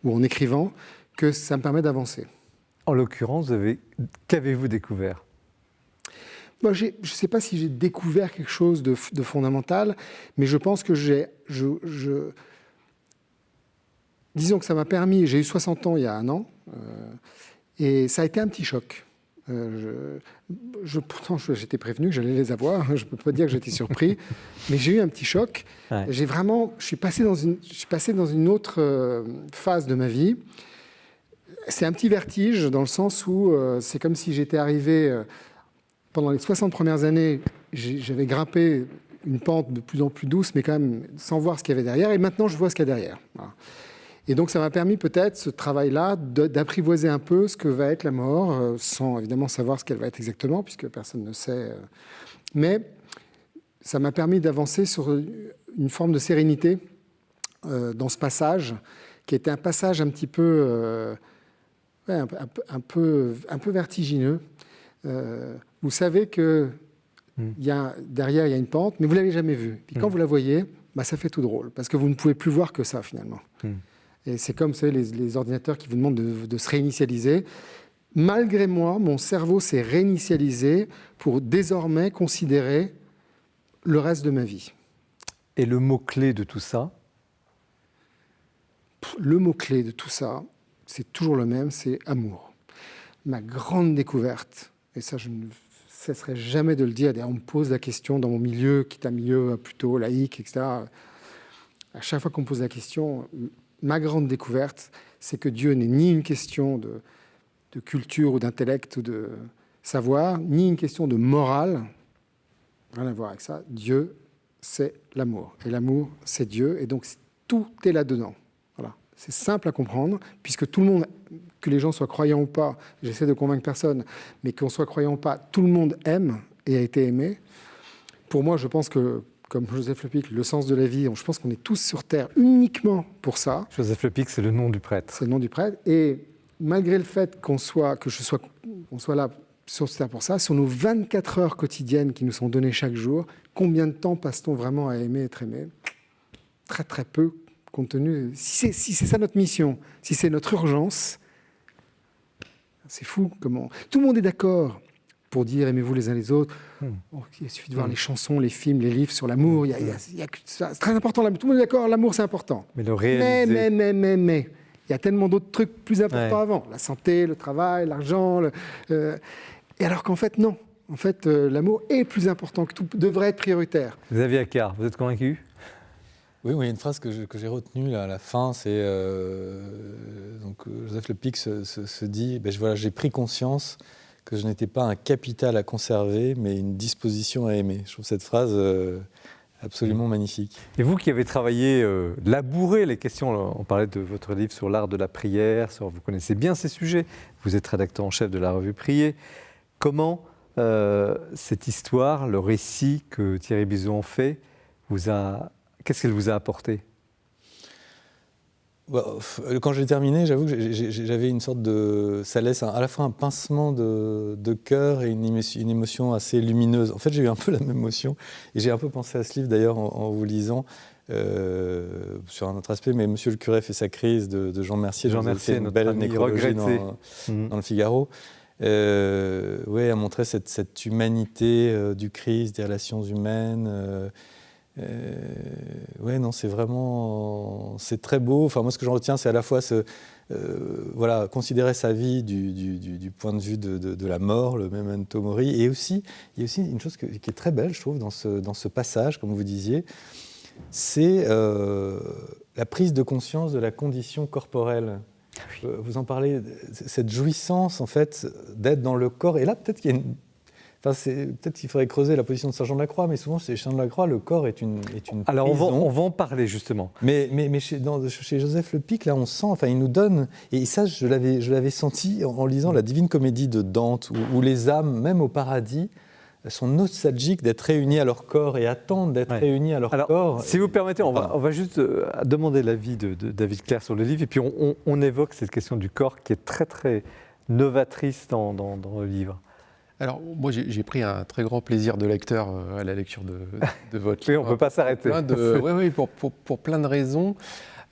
ou en écrivant que ça me permet d'avancer. En l'occurrence, qu'avez-vous découvert ? Moi, je ne sais pas si j'ai découvert quelque chose de fondamental, mais je pense que disons que ça m'a permis, j'ai eu 60 ans il y a un an, et ça a été un petit choc. Pourtant, j'étais prévenu que j'allais les avoir, je ne peux pas dire que j'étais surpris, mais j'ai eu un petit choc. Ouais. Je suis passé dans une autre phase de ma vie. C'est un petit vertige, dans le sens où c'est comme si j'étais arrivé, pendant les 60 premières années, j'avais grimpé une pente de plus en plus douce, mais quand même sans voir ce qu'il y avait derrière, et maintenant je vois ce qu'il y a derrière. Voilà. Et donc ça m'a permis peut-être, ce travail-là, d'apprivoiser un peu ce que va être la mort, sans évidemment savoir ce qu'elle va être exactement, puisque personne ne sait. Mais ça m'a permis d'avancer sur une forme de sérénité dans ce passage, qui était un passage un petit peu, un peu vertigineux. Vous savez que derrière, il y a une pente, mais vous ne l'avez jamais vue. Puis quand vous la voyez, ça fait tout drôle, parce que vous ne pouvez plus voir que ça, finalement. Et c'est comme, vous savez, les ordinateurs qui vous demandent de se réinitialiser. Malgré moi, mon cerveau s'est réinitialisé pour désormais considérer le reste de ma vie. Et le mot-clé de tout ça ? Le mot-clé de tout ça, c'est toujours le même, c'est amour. Ma grande découverte, et ça je ne cesserai jamais de le dire, on me pose la question dans mon milieu, qui est un milieu plutôt laïque, etc. À chaque fois qu'on me pose la question, ma grande découverte, c'est que Dieu n'est ni une question de culture ou d'intellect ou de savoir, ni une question de morale. Rien à voir avec ça. Dieu, c'est l'amour. Et l'amour, c'est Dieu. Et donc, tout est là-dedans. Voilà. C'est simple à comprendre, puisque tout le monde, que les gens soient croyants ou pas, j'essaie de convaincre personne, mais qu'on soit croyant ou pas, tout le monde aime et a été aimé. Pour moi, je pense que, comme Joseph Le Pic, le sens de la vie, je pense qu'on est tous sur Terre uniquement pour ça. Joseph Le Pic, c'est le nom du prêtre. C'est le nom du prêtre. Et malgré le fait qu'on soit là sur Terre pour ça, sur nos 24 heures quotidiennes qui nous sont données chaque jour, combien de temps passe-t-on vraiment à aimer, être aimé ? Très très peu, compte tenu... Si c'est ça notre mission, si c'est notre urgence, c'est fou comment... Tout le monde est d'accord pour dire aimez-vous les uns les autres. Il suffit de voir les chansons, les films, les livres sur l'amour. C'est très important. Tout le monde est d'accord, l'amour c'est important. Mais le réaliser... Mais, il y a tellement d'autres trucs plus importants avant. La santé, le travail, l'argent. Et alors qu'en fait, non. En fait, l'amour est plus important que tout, devrait être prioritaire. Xavier Accard, vous êtes convaincu ? Oui, il y a une phrase que j'ai retenue là, à la fin, c'est Joseph Le Pic se dit j'ai pris conscience que je n'étais pas un capital à conserver, mais une disposition à aimer. Je trouve cette phrase absolument magnifique. Et vous qui avez travaillé, labouré les questions, on parlait de votre livre sur l'art de la prière, vous connaissez bien ces sujets, vous êtes rédacteur en chef de la revue Prier. Comment cette histoire, le récit que Thierry Bizot en fait, qu'est-ce qu'elle vous a apporté ? Quand j'ai terminé, j'avoue que j'avais une sorte de... Ça laisse à la fois un pincement de cœur et une émotion assez lumineuse. En fait, j'ai eu un peu la même émotion. Et j'ai un peu pensé à ce livre, d'ailleurs, en vous lisant, sur un autre aspect. Mais Monsieur le curé fait sa crise de Jean Mercier. Jean Mercier, une belle nécrologie dans le Figaro. À montrer cette humanité du Christ, des relations humaines... c'est très beau. Enfin, moi, ce que j'en retiens, c'est à la fois considérer sa vie du point de vue de la mort, le memento mori, et aussi, il y a aussi une chose qui est très belle, je trouve, dans ce passage, comme vous disiez, c'est la prise de conscience de la condition corporelle. Vous en parlez, cette jouissance, en fait, d'être dans le corps. Et là, peut-être qu'il y a une... peut-être qu'il faudrait creuser la position de Saint Jean de la Croix, mais souvent, chez Saint Jean de la Croix, le corps est une Alors, prison. on va en parler, justement. Mais chez Joseph Le Pic, là, on sent, il nous donne... Et ça, je l'avais senti en lisant la Divine Comédie de Dante, où les âmes, même au paradis, sont nostalgiques d'être réunis à leur corps et attendent d'être réunis à leur corps. Si vous permettez, on va juste demander l'avis de David Clair sur le livre, et puis on évoque cette question du corps qui est très très novatrice dans le livre. Alors, moi, j'ai pris un très grand plaisir de lecteur à la lecture de votre livre. Oui, on ne peut pas s'arrêter. Oui, pour plein de raisons.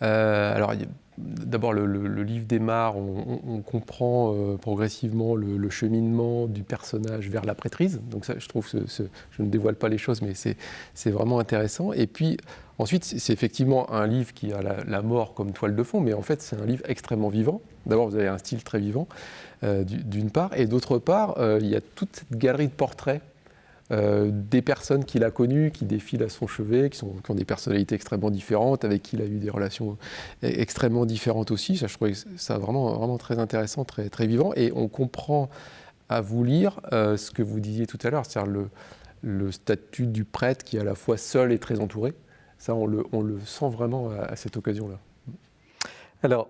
Alors, d'abord, le livre démarre, on comprend progressivement le cheminement du personnage vers la prêtrise. Donc ça, je trouve, je ne dévoile pas les choses, mais c'est vraiment intéressant. Et puis, ensuite, c'est effectivement un livre qui a la mort comme toile de fond, mais en fait, c'est un livre extrêmement vivant. D'abord, vous avez un style très vivant, d'une part. Et d'autre part, il y a toute cette galerie de portraits des personnes qu'il a connues, qui défilent à son chevet, qui ont des personnalités extrêmement différentes, avec qui il a eu des relations extrêmement différentes aussi. Ça, je trouvais ça vraiment, vraiment très intéressant, très, très vivant. Et on comprend à vous lire ce que vous disiez tout à l'heure, c'est-à-dire le statut du prêtre qui est à la fois seul et très entouré. Ça, on le sent vraiment à cette occasion-là. Alors,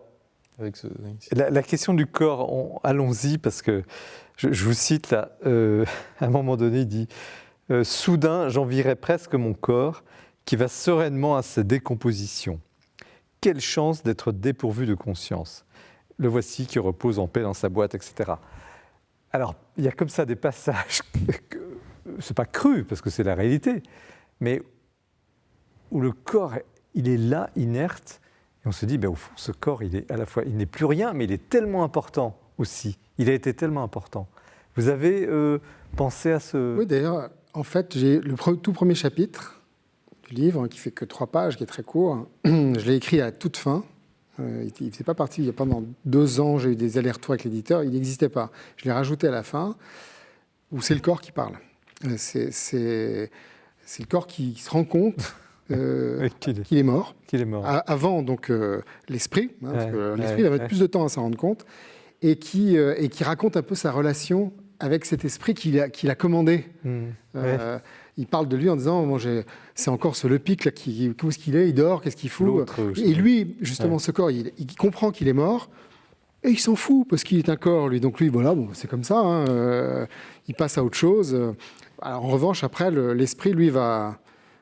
la question du corps, allons-y, parce que je vous cite là, à un moment donné, il dit « Soudain, j'envierais presque mon corps qui va sereinement à sa décomposition. Quelle chance d'être dépourvu de conscience. Le voici qui repose en paix dans sa boîte, etc. » Alors, il y a comme ça des passages, c'est pas cru, parce que c'est la réalité, mais où le corps, il est là, inerte, et on se dit, au fond, ce corps, il est à la fois, il n'est plus rien, mais il est tellement important aussi. Il a été tellement important. Vous avez pensé à ce... Oui, d'ailleurs, en fait, j'ai le tout premier chapitre du livre, qui fait que 3 pages, qui est très court. Je l'ai écrit à toute fin. Il ne faisait pas partie. Pendant 2 ans, j'ai eu des allers-retours avec l'éditeur. Il n'existait pas. Je l'ai rajouté à la fin, où c'est le corps qui parle. C'est le corps qui se rend compte qu'il est mort. Avant, donc, l'esprit, parce que l'esprit va mettre plus de temps à s'en rendre compte, et qui raconte un peu sa relation avec cet esprit qu'il a commandé. Il parle de lui en disant c'est encore ce Lepic là, où est-ce qu'il est, il dort, qu'est-ce qu'il fout. Et lui, justement, ce corps, il comprend qu'il est mort, et il s'en fout, parce qu'il est un corps, lui. Donc lui, voilà, c'est comme ça, il passe à autre chose. Alors, en revanche, après, l'esprit, lui, va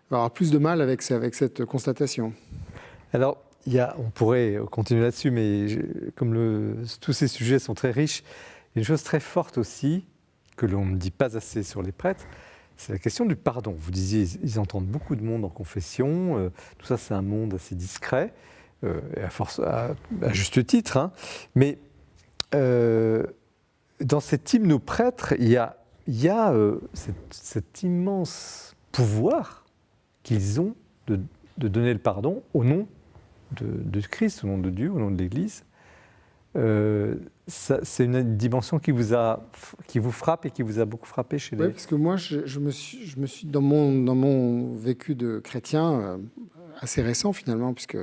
avoir plus de mal avec cette constatation. Alors, on pourrait continuer là-dessus, mais comme tous ces sujets sont très riches, il y a une chose très forte aussi, que l'on ne dit pas assez sur les prêtres, c'est la question du pardon. Vous disiez, ils entendent beaucoup de monde en confession, tout ça c'est un monde assez discret, et à juste titre, hein. Mais dans cet hymne aux prêtres, il y a cet immense pouvoir qu'ils ont de donner le pardon au nom de Christ, au nom de Dieu, au nom de l'Église. C'est une dimension qui vous frappe et qui vous a beaucoup frappé chez les... Oui, parce que moi, je me suis dans mon vécu de chrétien, assez récent finalement, puisque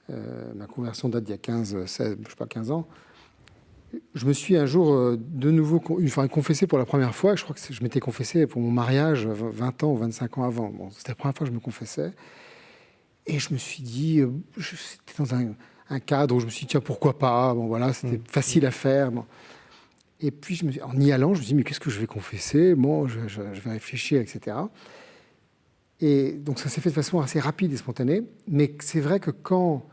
ma conversion date d'il y a 15 ans, je me suis un jour de nouveau confessé pour la première fois. Je crois que je m'étais confessé pour mon mariage 20 ans ou 25 ans avant. Bon, c'était la première fois que je me confessais. Et je me suis dit, c'était dans un cadre où je me suis dit, tiens, pourquoi pas. Bon, voilà, c'était facile à faire. Bon. Et puis, en y allant, je me suis dit, mais qu'est-ce que je vais confesser? Bon, je vais réfléchir, etc. Et donc, ça s'est fait de façon assez rapide et spontanée. Mais c'est vrai que quand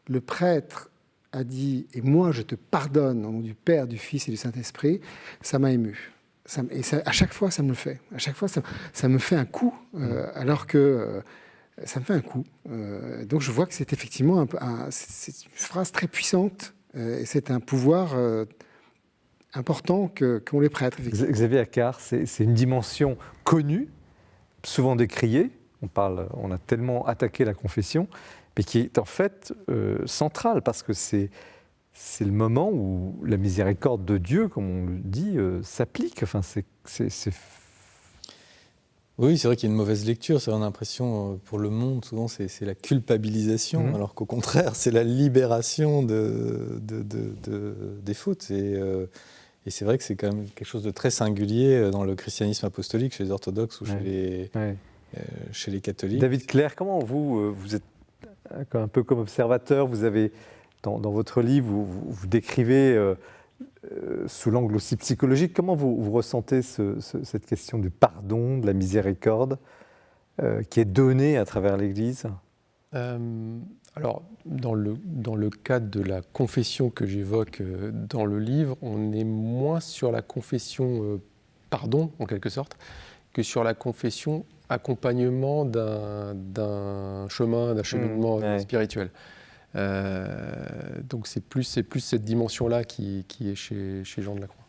le prêtre a dit « Et moi, je te pardonne au nom du Père, du Fils et du Saint-Esprit », ça m'a ému. À chaque fois, ça me le fait. À chaque fois, ça me fait un coup, alors que... ça me fait un coup. Donc je vois que c'est effectivement c'est une phrase très puissante et c'est un pouvoir important qu'ont les prêtres. Xavier Accard, c'est une dimension connue, souvent décriée. On a tellement attaqué la confession, mais qui est en fait centrale parce que c'est le moment où la miséricorde de Dieu, comme on le dit, s'applique. Enfin, Oui, c'est vrai qu'il y a une mauvaise lecture. On a l'impression, pour le monde, souvent, c'est la culpabilisation, alors qu'au contraire, c'est la libération des fautes. Et c'est vrai que c'est quand même quelque chose de très singulier dans le christianisme apostolique, chez les orthodoxes ou chez les catholiques. David Clair, comment vous êtes un peu comme observateur, vous avez, dans votre livre, vous décrivez sous l'angle aussi psychologique. Comment vous ressentez cette question du pardon, de la miséricorde qui est donnée à travers l'Église ? Alors, dans le cadre de la confession que j'évoque dans le livre, on est moins sur la confession pardon, en quelque sorte, que sur la confession accompagnement d'un chemin, d'un cheminement spirituel. Donc c'est plus cette dimension-là qui est chez Jean de la Croix.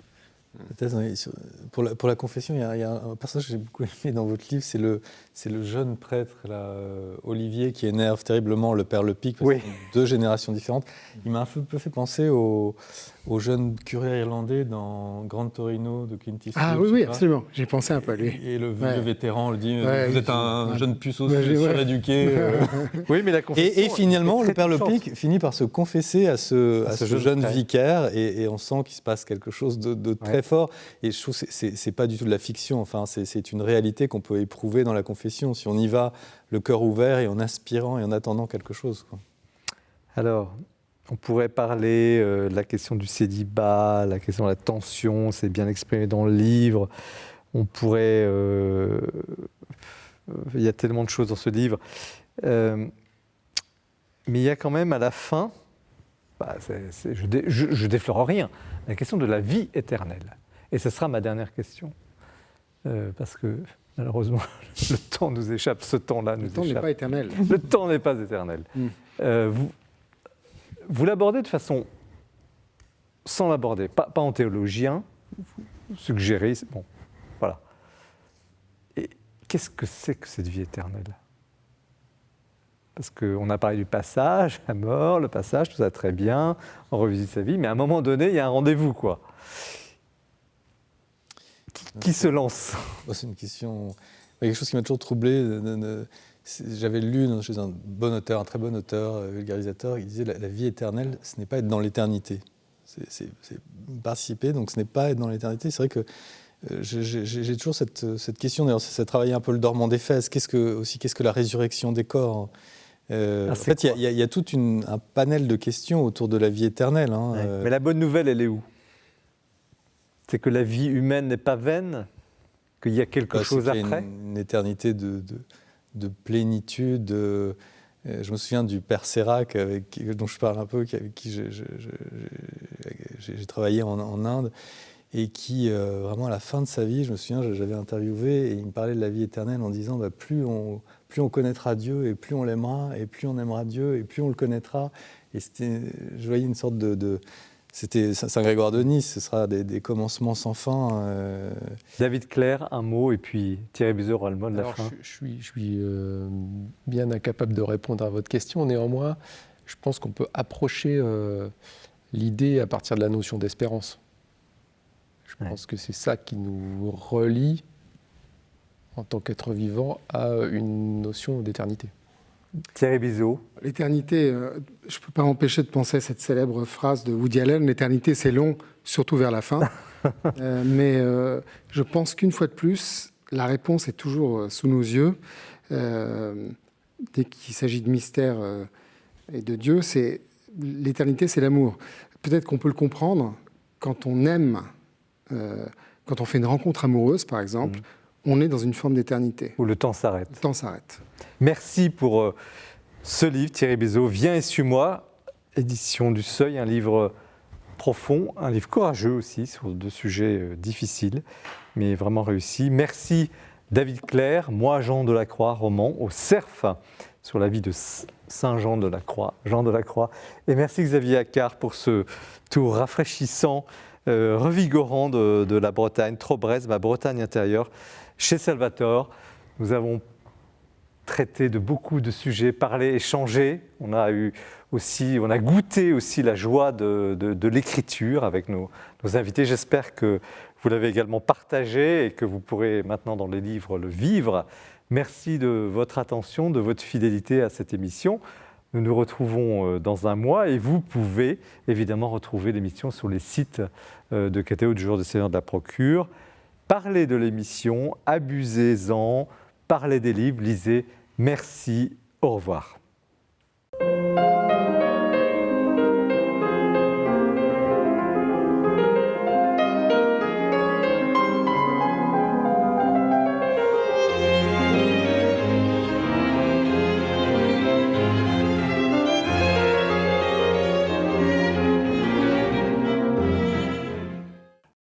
Pour la confession, il y a un personnage que j'ai beaucoup aimé dans votre livre, c'est le jeune prêtre là, Olivier, qui énerve terriblement le père Lepic, parce que c'est 2 générations différentes. Il m'a un peu fait penser au jeune curé irlandais dans Grand Torino de Clint Eastwood. Ah oui, absolument. J'ai pensé un peu à lui. Et le vieux vétéran le dit, vous êtes un jeune puceau suréduqué. Oui, mais la confession... Et finalement, le père Lepic finit par se confesser à ce jeune vicaire, et on sent qu'il se passe quelque chose de très fort. Et je trouve que c'est pas du tout de la fiction. Enfin, c'est une réalité qu'on peut éprouver dans la confession, si on y va le cœur ouvert et en aspirant et en attendant quelque chose, quoi. Alors, on pourrait parler de la question du célibat, la question de la tension, c'est bien exprimé dans le livre. On pourrait... il y a tellement de choses dans ce livre. Mais il y a quand même à la fin, je déflore rien, la question de la vie éternelle. Et ce sera ma dernière question. Parce que malheureusement, le temps nous échappe, ce temps-là nous échappe. Le temps n'est pas éternel. Le temps n'est pas éternel. Vous l'abordez de façon, sans l'aborder, pas en théologien, vous suggérez, bon, voilà. Et qu'est-ce que c'est que cette vie éternelle ? Parce qu'on a parlé du passage, la mort, le passage, tout ça très bien, on revisite sa vie, mais à un moment donné, il y a un rendez-vous, quoi. Qui se lance ? C'est une question... quelque chose qui m'a toujours troublé. J'avais lu chez un bon auteur, un très bon auteur, vulgarisateur, il disait la vie éternelle, ce n'est pas être dans l'éternité. C'est participer, donc ce n'est pas être dans l'éternité. C'est vrai que j'ai toujours cette question, d'ailleurs, c'est travailler un peu le dormant d'Éphèse. Qu'est-ce que la résurrection des corps ? En fait, il y a tout un panel de questions autour de la vie éternelle. Mais la bonne nouvelle, elle est où ? C'est que la vie humaine n'est pas vaine, qu'il y a quelque chose après ? Il y a une éternité de plénitude. Je me souviens du père Sérac, dont je parle un peu, avec qui j'ai travaillé en Inde, et qui, vraiment à la fin de sa vie, je me souviens, j'avais interviewé, et il me parlait de la vie éternelle en disant plus on connaîtra Dieu, et plus on l'aimera, et plus on aimera Dieu, et plus on le connaîtra. Et je voyais une sorte c'était Saint-Grégoire de Nice, ce sera des commencements sans fin. David Clair, un mot, et puis Thierry Buzot aura le mot de la fin. Je suis bien incapable de répondre à votre question. Néanmoins, je pense qu'on peut approcher l'idée à partir de la notion d'espérance. Je pense que c'est ça qui nous relie, en tant qu'être vivant, à une notion d'éternité. Thierry Buzot. L'éternité, je ne peux pas m'empêcher de penser à cette célèbre phrase de Woody Allen, l'éternité c'est long, surtout vers la fin. Mais je pense qu'une fois de plus, la réponse est toujours sous nos yeux. Dès qu'il s'agit de mystère et de Dieu, l'éternité c'est l'amour. Peut-être qu'on peut le comprendre quand on aime, quand on fait une rencontre amoureuse par exemple, on est dans une forme d'éternité. Où le temps s'arrête. Le temps s'arrête. Merci pour ce livre, Thierry Buzot, Viens et suis-moi, édition du Seuil, un livre profond, un livre courageux aussi, sur 2 sujets difficiles, mais vraiment réussi. Merci David Clair, Moi, Jean de la Croix, roman au Cerf, sur la vie de Saint Jean de la Croix, Jean de la Croix. Et merci Xavier Accart pour ce tour rafraîchissant, revigorant de la Bretagne, Trobrez, ma Bretagne intérieure, chez Salvatore. Nous avons traité de beaucoup de sujets, parlé, échangé. On a goûté aussi la joie de l'écriture avec nos invités. J'espère que vous l'avez également partagé et que vous pourrez maintenant dans les livres le vivre. Merci de votre attention, de votre fidélité à cette émission. Nous nous retrouvons dans un mois et vous pouvez évidemment retrouver l'émission sur les sites de KTO du Jour du Seigneur de la Procure. Parlez de l'émission, abusez-en, parlez des livres, lisez. Merci, au revoir.